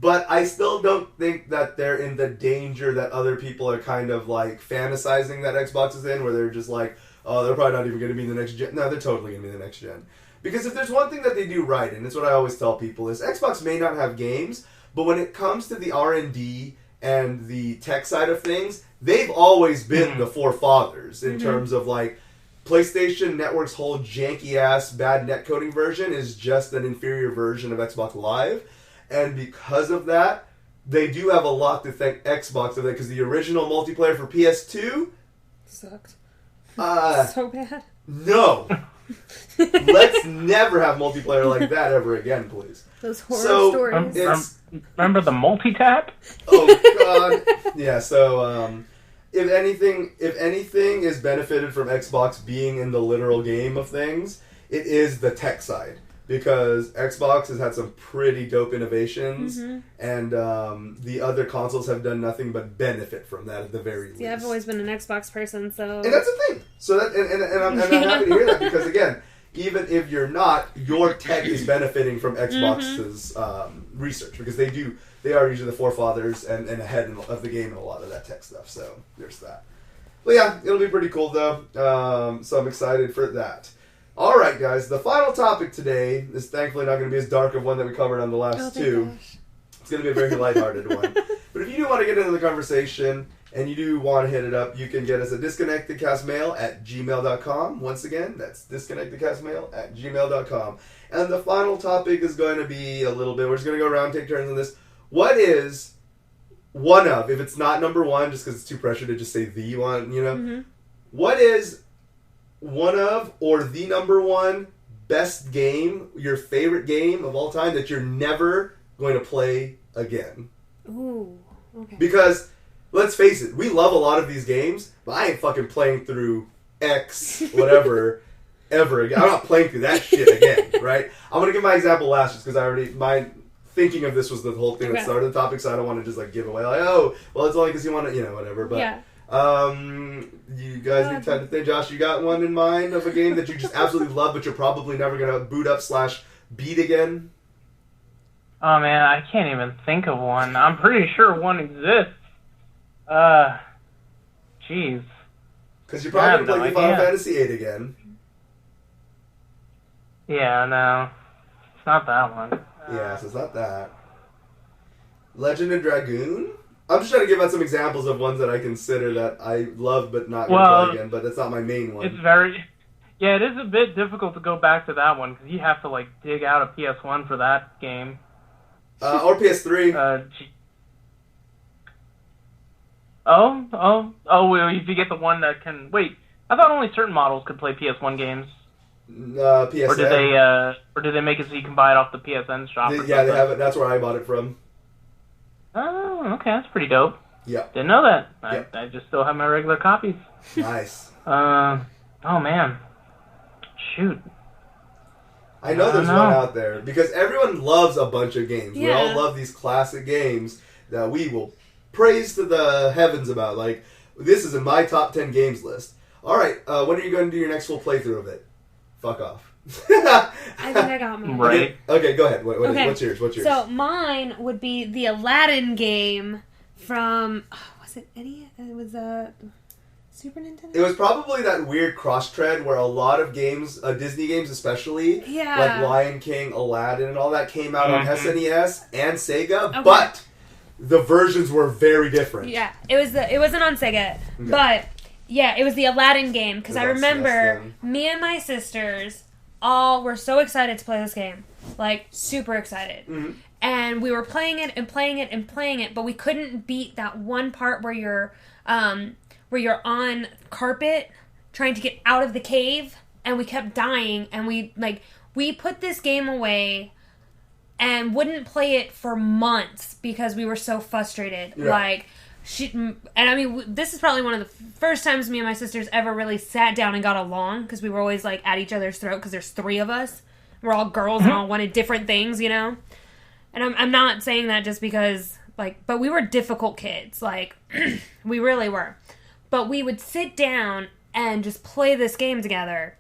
But I still don't think that they're in the danger that other people are kind of like fantasizing that Xbox is in, where they're just like, oh, they're probably not even going to be the next gen. No, they're totally going to be the next gen. Because if there's one thing that they do right, and it's what I always tell people, is Xbox may not have games, but when it comes to the R&D and the tech side of things, they've always been the forefathers in terms of like PlayStation Network's whole janky-ass bad netcoding version is just an inferior version of Xbox Live. And because of that, they do have a lot to thank Xbox for that, because the original multiplayer for PS2 sucked. So bad. No. Let's never have multiplayer like that ever again, please. Those horror stories. Remember the multi-tap? Oh, God. Yeah, so if anything is benefited from Xbox being in the literal game of things, it is the tech side. Because Xbox has had some pretty dope innovations, and the other consoles have done nothing but benefit from that at the very least. Yeah, I've always been an Xbox person, so... And that's the thing. So that, and I'm happy to hear that, because again, even if you're not, your tech is benefiting from Xbox's research, because they are usually the forefathers and ahead of the game in a lot of that tech stuff, so there's that. But yeah, it'll be pretty cool though, so I'm excited for that. Alright guys, the final topic today is thankfully not going to be as dark of one that we covered on the last two. Gosh. It's going to be a very lighthearted one. But if you do want to get into the conversation, and you do want to hit it up, you can get us at disconnectedcastmail@gmail.com. Once again, that's disconnectedcastmail@gmail.com. And the final topic is going to be a little bit, we're just going to go around, take turns on this. What is one of, if it's not number one, just because it's too pressure to just say the one, what is one of, or the number one best game, your favorite game of all time that you're never going to play again? Ooh, okay. Because, let's face it, we love a lot of these games, but I ain't fucking playing through X, whatever, ever again. I'm not playing through that shit again, right? I'm going to give my example last, just because my thinking of this was the whole thing that started the topic, so I don't want to just, like, give away, like, oh, well, it's only because you want to, whatever, but... Yeah. You guys need time to think. Josh, you got one in mind of a game that you just absolutely love, but you're probably never going to boot up / beat again? Oh man, I can't even think of one. I'm pretty sure one exists. Jeez. Because you're probably going to play Final Fantasy VIII again. Yeah, no. It's not that one. Yeah, so it's not that. Legend of Dragoon? I'm just trying to give out some examples of ones that I consider that I love but not going to play again, but that's not my main one. It is a bit difficult to go back to that one, because you have to, like, dig out a PS1 for that game. Or PS3. Well, if you get the one that can... Wait, I thought only certain models could play PS1 games. PSN. Or did they make it so you can buy it off the PSN shop? They have it. That's where I bought it from. Oh, okay, that's pretty dope. Yeah. Didn't know that. Yep. I just still have my regular copies. Nice. Oh, man. Shoot. I know there's one out there, because everyone loves a bunch of games. Yeah. We all love these classic games that we will praise to the heavens about. Like, this is in my top 10 games list. All right, when are you going to do your next full playthrough of it? Fuck off. I think I got mine. Right. Okay, go ahead. Okay. What's yours? So mine would be the Aladdin game from... was it any... It was Super Nintendo? It was probably that weird cross-tread where a lot of games, Disney games especially, like Lion King, Aladdin, and all that came out on SNES and Sega, but the versions were very different. Yeah, it wasn't on Sega, but yeah, it was the Aladdin game, because I remember me and my sisters all were so excited to play this game. Like, super excited. Mm-hmm. And we were playing it and playing it and playing it, but we couldn't beat that one part where you're on carpet trying to get out of the cave, and we kept dying, and we put this game away and wouldn't play it for months because we were so frustrated. Yeah. This is probably one of the first times me and my sisters ever really sat down and got along, because we were always like at each other's throat because there's 3 of us. We're all girls and all wanted different things, you know? And I'm not saying that just because, but we were difficult kids. Like, we really were. But we would sit down and just play this game together.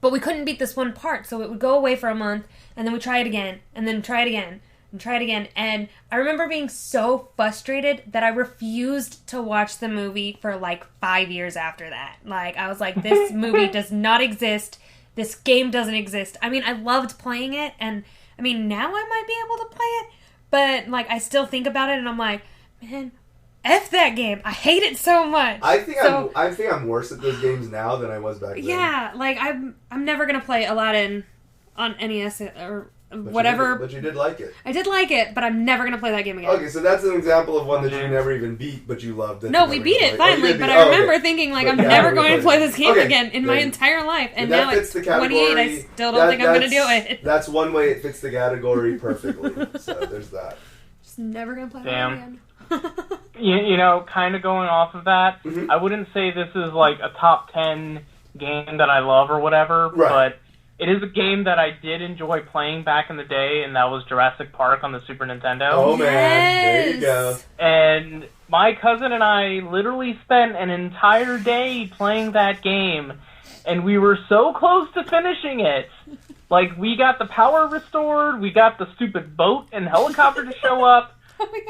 But we couldn't beat this one part, so it would go away for a month, and then we'd try it again, and then try it again, and try it again. And I remember being so frustrated that I refused to watch the movie for 5 years after that. I was like, this movie does not exist. This game doesn't exist. I mean, I loved playing it, and now I might be able to play it, but I still think about it, and I'm like, man, F that game. I hate it so much. I think I'm worse at those games now than I was back then. Yeah, I'm never gonna play Aladdin on NES or whatever. But you did like it. I did like it, but I'm never gonna play that game again. Okay, so that's an example of one that you never even beat, but you loved it. No, we beat it finally, but I remember thinking I'm never going to play this game again in my entire life. And now at 28, I still don't think I'm gonna do it. That's one way it fits the category perfectly. So there's that. Just never gonna play that again. Kind of going off of that, I wouldn't say this is a top 10 game that I love or whatever, but it is a game that I did enjoy playing back in the day, and that was Jurassic Park on the Super Nintendo. Oh, man. There you go. And my cousin and I literally spent an entire day playing that game, and we were so close to finishing it. We got the power restored, we got the stupid boat and helicopter to show up,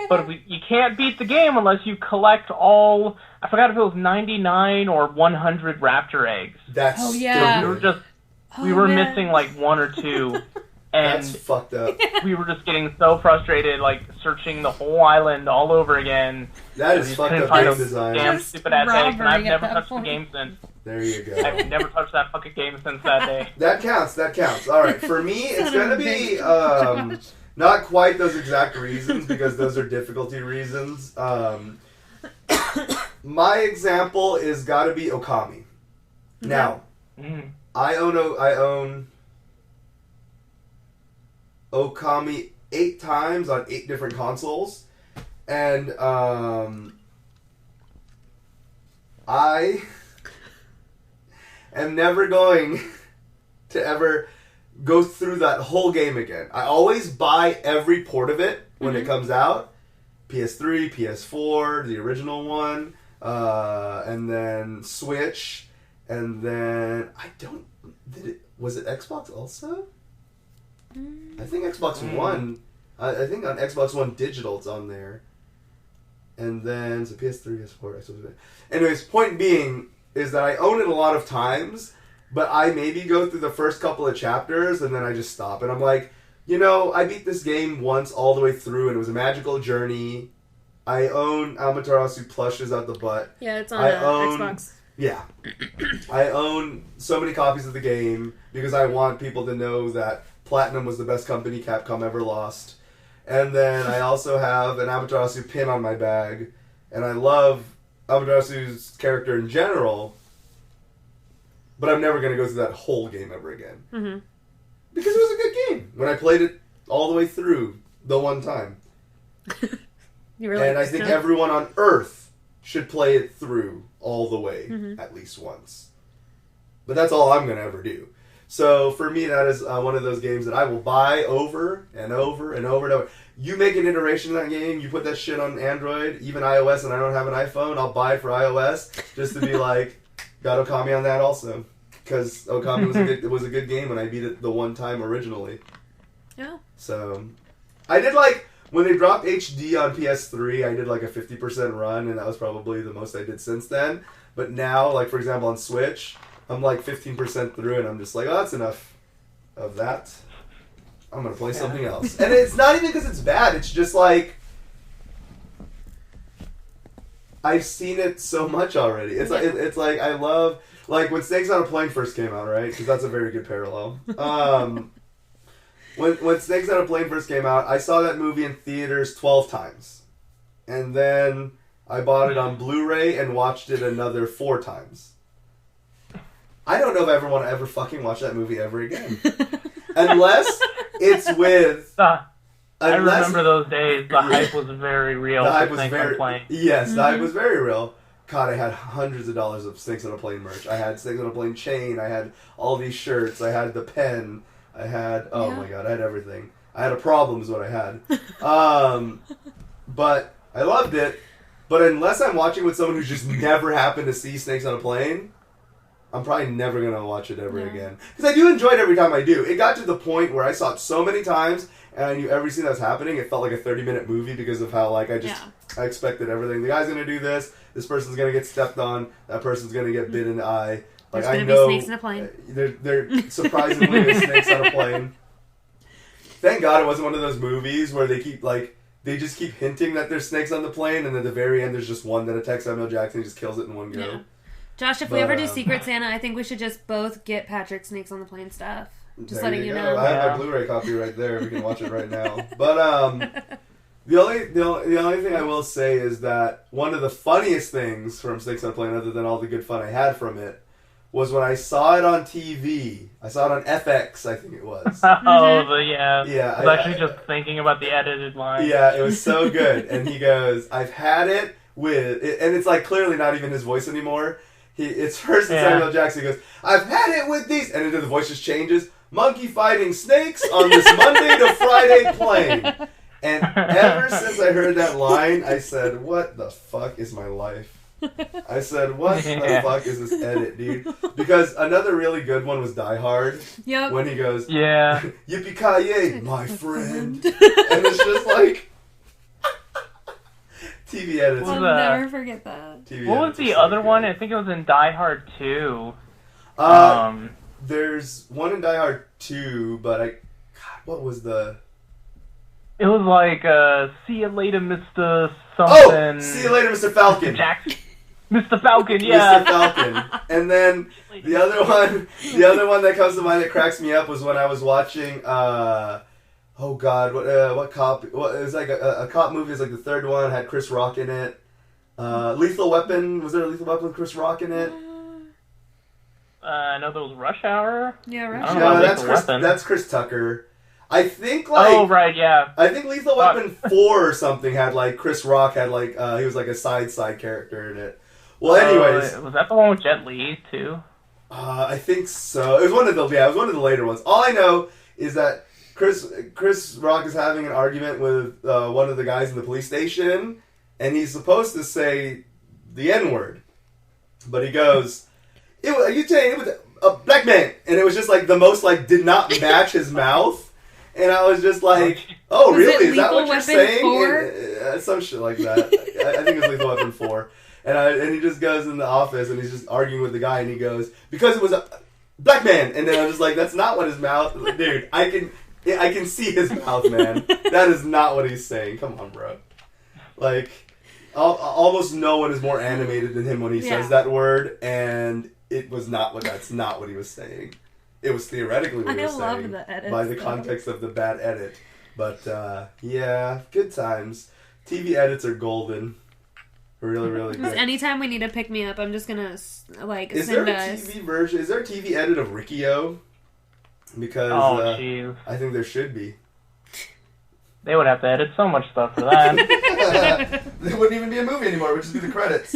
but you can't beat the game unless you collect all, I forgot if it was 99 or 100 raptor eggs. That's stupid. We were missing 1 or 2, and that's fucked up. We were just getting so frustrated, searching the whole island all over again. That is fucked up game design. Damn stupid ass eggs, and I've never touched the game since. There you go. I've never touched that fucking game since that day. That counts. All right, for me, it's gonna be not quite those exact reasons, because those are difficulty reasons. My example is gotta be Okami. Now. I own Okami 8 times on 8 different consoles, and I am never going to ever go through that whole game again. I always buy every port of it when it comes out, PS3, PS4, the original one, and then Switch. And then was it Xbox also? I think Xbox One. I think on Xbox One digital it's on there. And then so PS3, PS4, Xbox. Anyways, point being is that I own it a lot of times, but I maybe go through the first couple of chapters and then I just stop. And I'm like, I beat this game once all the way through and it was a magical journey. I own Amaterasu plushes out the butt. Yeah, it's on Xbox. Yeah. I own so many copies of the game because I want people to know that Platinum was the best company Capcom ever lost. And then I also have an Amaterasu pin on my bag. And I love Amaterasu's character in general. But I'm never going to go through that whole game ever again. Mm-hmm. Because it was a good game when I played it all the way through the one time. I think everyone on Earth should play it through all the way, at least once. But that's all I'm going to ever do. So for me, that is one of those games that I will buy over and over and over and over. You make an iteration of that game, you put that shit on Android, even iOS, and I don't have an iPhone, I'll buy it for iOS just to be like, got Okami on that also. Because Okami was a good game when I beat it the one time originally. Yeah. So, I did like, when they dropped HD on PS3, I did like a 50% run, and that was probably the most I did since then. But now, like for example on Switch, I'm like 15% through, and I'm just like, oh, that's enough of that. I'm going to play something else. And it's not even because it's bad, it's just like, I've seen it so much already. It's like I love, like when Snakes on a Plane first came out, right? Because that's a very good parallel. When Snakes on a Plane first came out, I saw that movie in theaters 12 times. And then I bought it on Blu-ray and watched it another 4 times. I don't know if I ever want to ever fucking watch that movie ever again. Unless it's with... I remember those days. The hype was very real. The hype was the hype was very real. God, I had hundreds of dollars of Snakes on a Plane merch. I had Snakes on a Plane chain. I had all these shirts. I had the pen. I had, my God, I had everything. I had a problem is what I had. But I loved it. But unless I'm watching with someone who's just never happened to see Snakes on a Plane, I'm probably never going to watch it ever again. Because I do enjoy it every time I do. It got to the point where I saw it so many times, and I knew every scene that was happening. It felt like a 30-minute movie because of how, like, I expected everything. The guy's going to do this. This person's going to get stepped on. That person's going to get bit in the eye. Like, There's going to be snakes in a plane. There surprisingly there's snakes on a plane. Thank God it wasn't one of those movies where they just keep hinting that there's snakes on the plane, and at the very end there's just one that attacks Samuel Jackson and just kills it in one go. Yeah. Josh, if we ever do Secret Santa, I think we should just both get Patrick Snakes on the Plane stuff. Just letting you know. I have my Blu-ray copy right there. We can watch it right now. But the only thing I will say is that one of the funniest things from Snakes on a Plane, other than all the good fun I had from it, was when I saw it on TV. I saw it on FX, I think it was. Yeah. I was actually just thinking about the edited line. Yeah, it was so good. And he goes, I've had it with... And it's like clearly not even his voice anymore. It's first Samuel Jackson. He goes, I've had it with these... And then the voice just changes. Monkey fighting snakes on this Monday to Friday plane. And ever since I heard that line, I said, what the fuck is my life? I said, what the fuck is this edit, dude? Because another really good one was Die Hard. Yep. When he goes, Yippee-ki-yay, my friend. And it's just like... TV edits. I'll never forget that. What was the other one? I think it was in Die Hard 2. There's one in Die Hard 2, but what was the... It was like, see you later, Mr. something. Oh! See you later, Mr. Falcon. Mr. Falcon, yeah. Mr. Falcon. And then the other one that comes to mind that cracks me up was when I was watching, oh God, what cop? It was like a cop movie. It was like the third one. Had Chris Rock in it. Lethal Weapon. Was there a Lethal Weapon with Chris Rock in it? I know there was Rush Hour. Yeah, Rush Hour. That's Chris Tucker. I think like... Oh, right, yeah. I think Lethal Weapon 4 or something had like Chris Rock had like he was like a side character in it. Well, anyways, was that the one with Jet Li too? I think so. It was one of the later ones. All I know is that Chris Rock is having an argument with one of the guys in the police station, and he's supposed to say the N-word, but he goes, "It was a black man," and it was just like the most like did not match his mouth. And I was just like, "Oh, really? Is that what you're saying?" And, some shit like that. I think it's Lethal Weapon 4. And he just goes in the office and he's just arguing with the guy and he goes, "Because it was a black man." And then I'm just like, "That's not what his mouth." Dude, I can see his mouth, man. That is not what he's saying. Come on, bro. Like, almost no one is more animated than him when he says that word, and that's not what he was saying. It was theoretically what he was saying by the context of the bad edit. But, yeah, good times. TV edits are golden. Really, really good. Anytime we need to pick me up, I'm just gonna, like, Is there a TV version? Is there a TV edit of Riccio? Because, I think there should be. They would have to edit so much stuff for that. It wouldn't even be a movie anymore. It would just be the credits.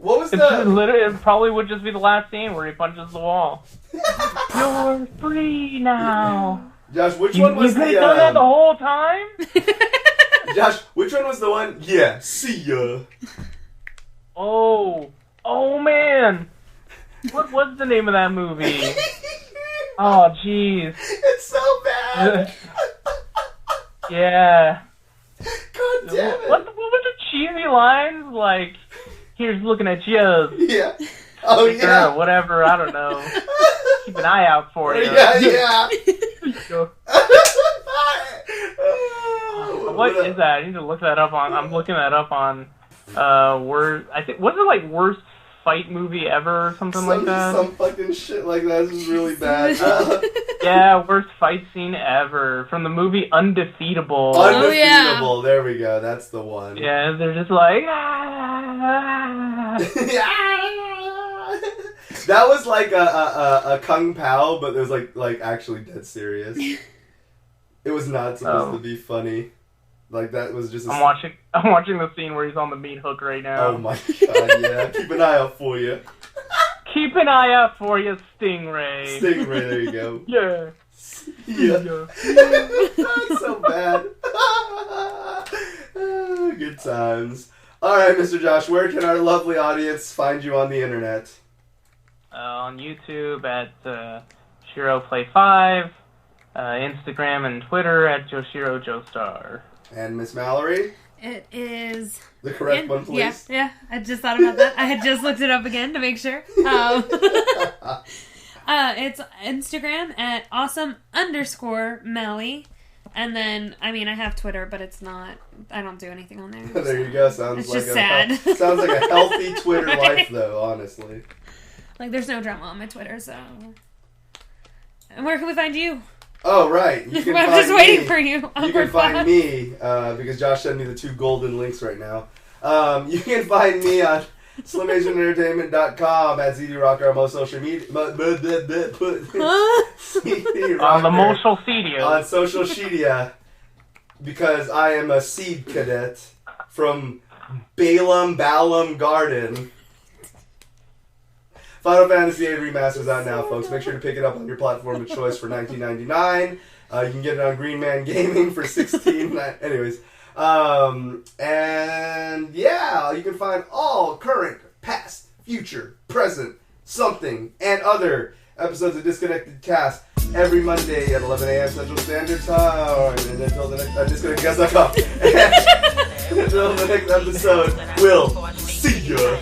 What was It probably would just be the last scene where he punches the wall. You're free now. Josh, which one was you could have done that the whole time? Josh, which one was the one? Yeah, see ya. Oh man. What was the name of that movie? Oh, jeez. It's so bad. Yeah. God damn it. What were the cheesy lines? Like, here's looking at you. Yeah. Oh, like, yeah. Whatever, I don't know. Keep an eye out for you. Yeah. What is that? I need to look that up on. I'm looking that up on. I think was it like worst fight movie ever or something like that? Some fucking shit like that. This is really bad. Yeah, worst fight scene ever from the movie Undefeatable. Undefeatable. Yeah. There we go. That's the one. Yeah, they're just like. That was like a Kung Pao, but it was like actually dead serious. It was not supposed to be funny. Like that was just. I'm watching the scene where he's on the meat hook right now. Oh my god! Yeah, keep an eye out for you. Keep an eye out for you, Stingray. Stingray, there you go. Yeah. That's so bad. Good times. All right, Mr. Josh, where can our lovely audience find you on the internet? On YouTube at ShiroPlay5, Instagram and Twitter at Joshiro Joestar. And Miss Mallory? It is... The correct one, please. Yeah. I just thought about that. I had just looked it up again to make sure. It's Instagram at awesome_Melly. And then, I have Twitter, but it's not... I don't do anything on there. There you go. Sounds like sad. Sounds like a healthy Twitter life, though, honestly. Like, there's no drama on my Twitter, so... And where can we find you? Oh, right. You can I'm find just waiting for you. You can find me, because Josh sent me the 2 golden links right now. You can find me on SlimAsianEntertainment.com at ZD Rocker on most social media. On the social media. On social media. Because I am a seed cadet from Balaam Garden. Final Fantasy VIII Remaster's out now, folks. Make sure to pick it up on your platform of choice for $19.99. You can get it on Green Man Gaming for $16. Anyways. And yeah, you can find all current, past, future, present, something, and other episodes of Disconnected Cast every Monday at 11 a.m. Central Standard Time. And until the next disconnectedcast.com. And until the next episode, we'll see ya.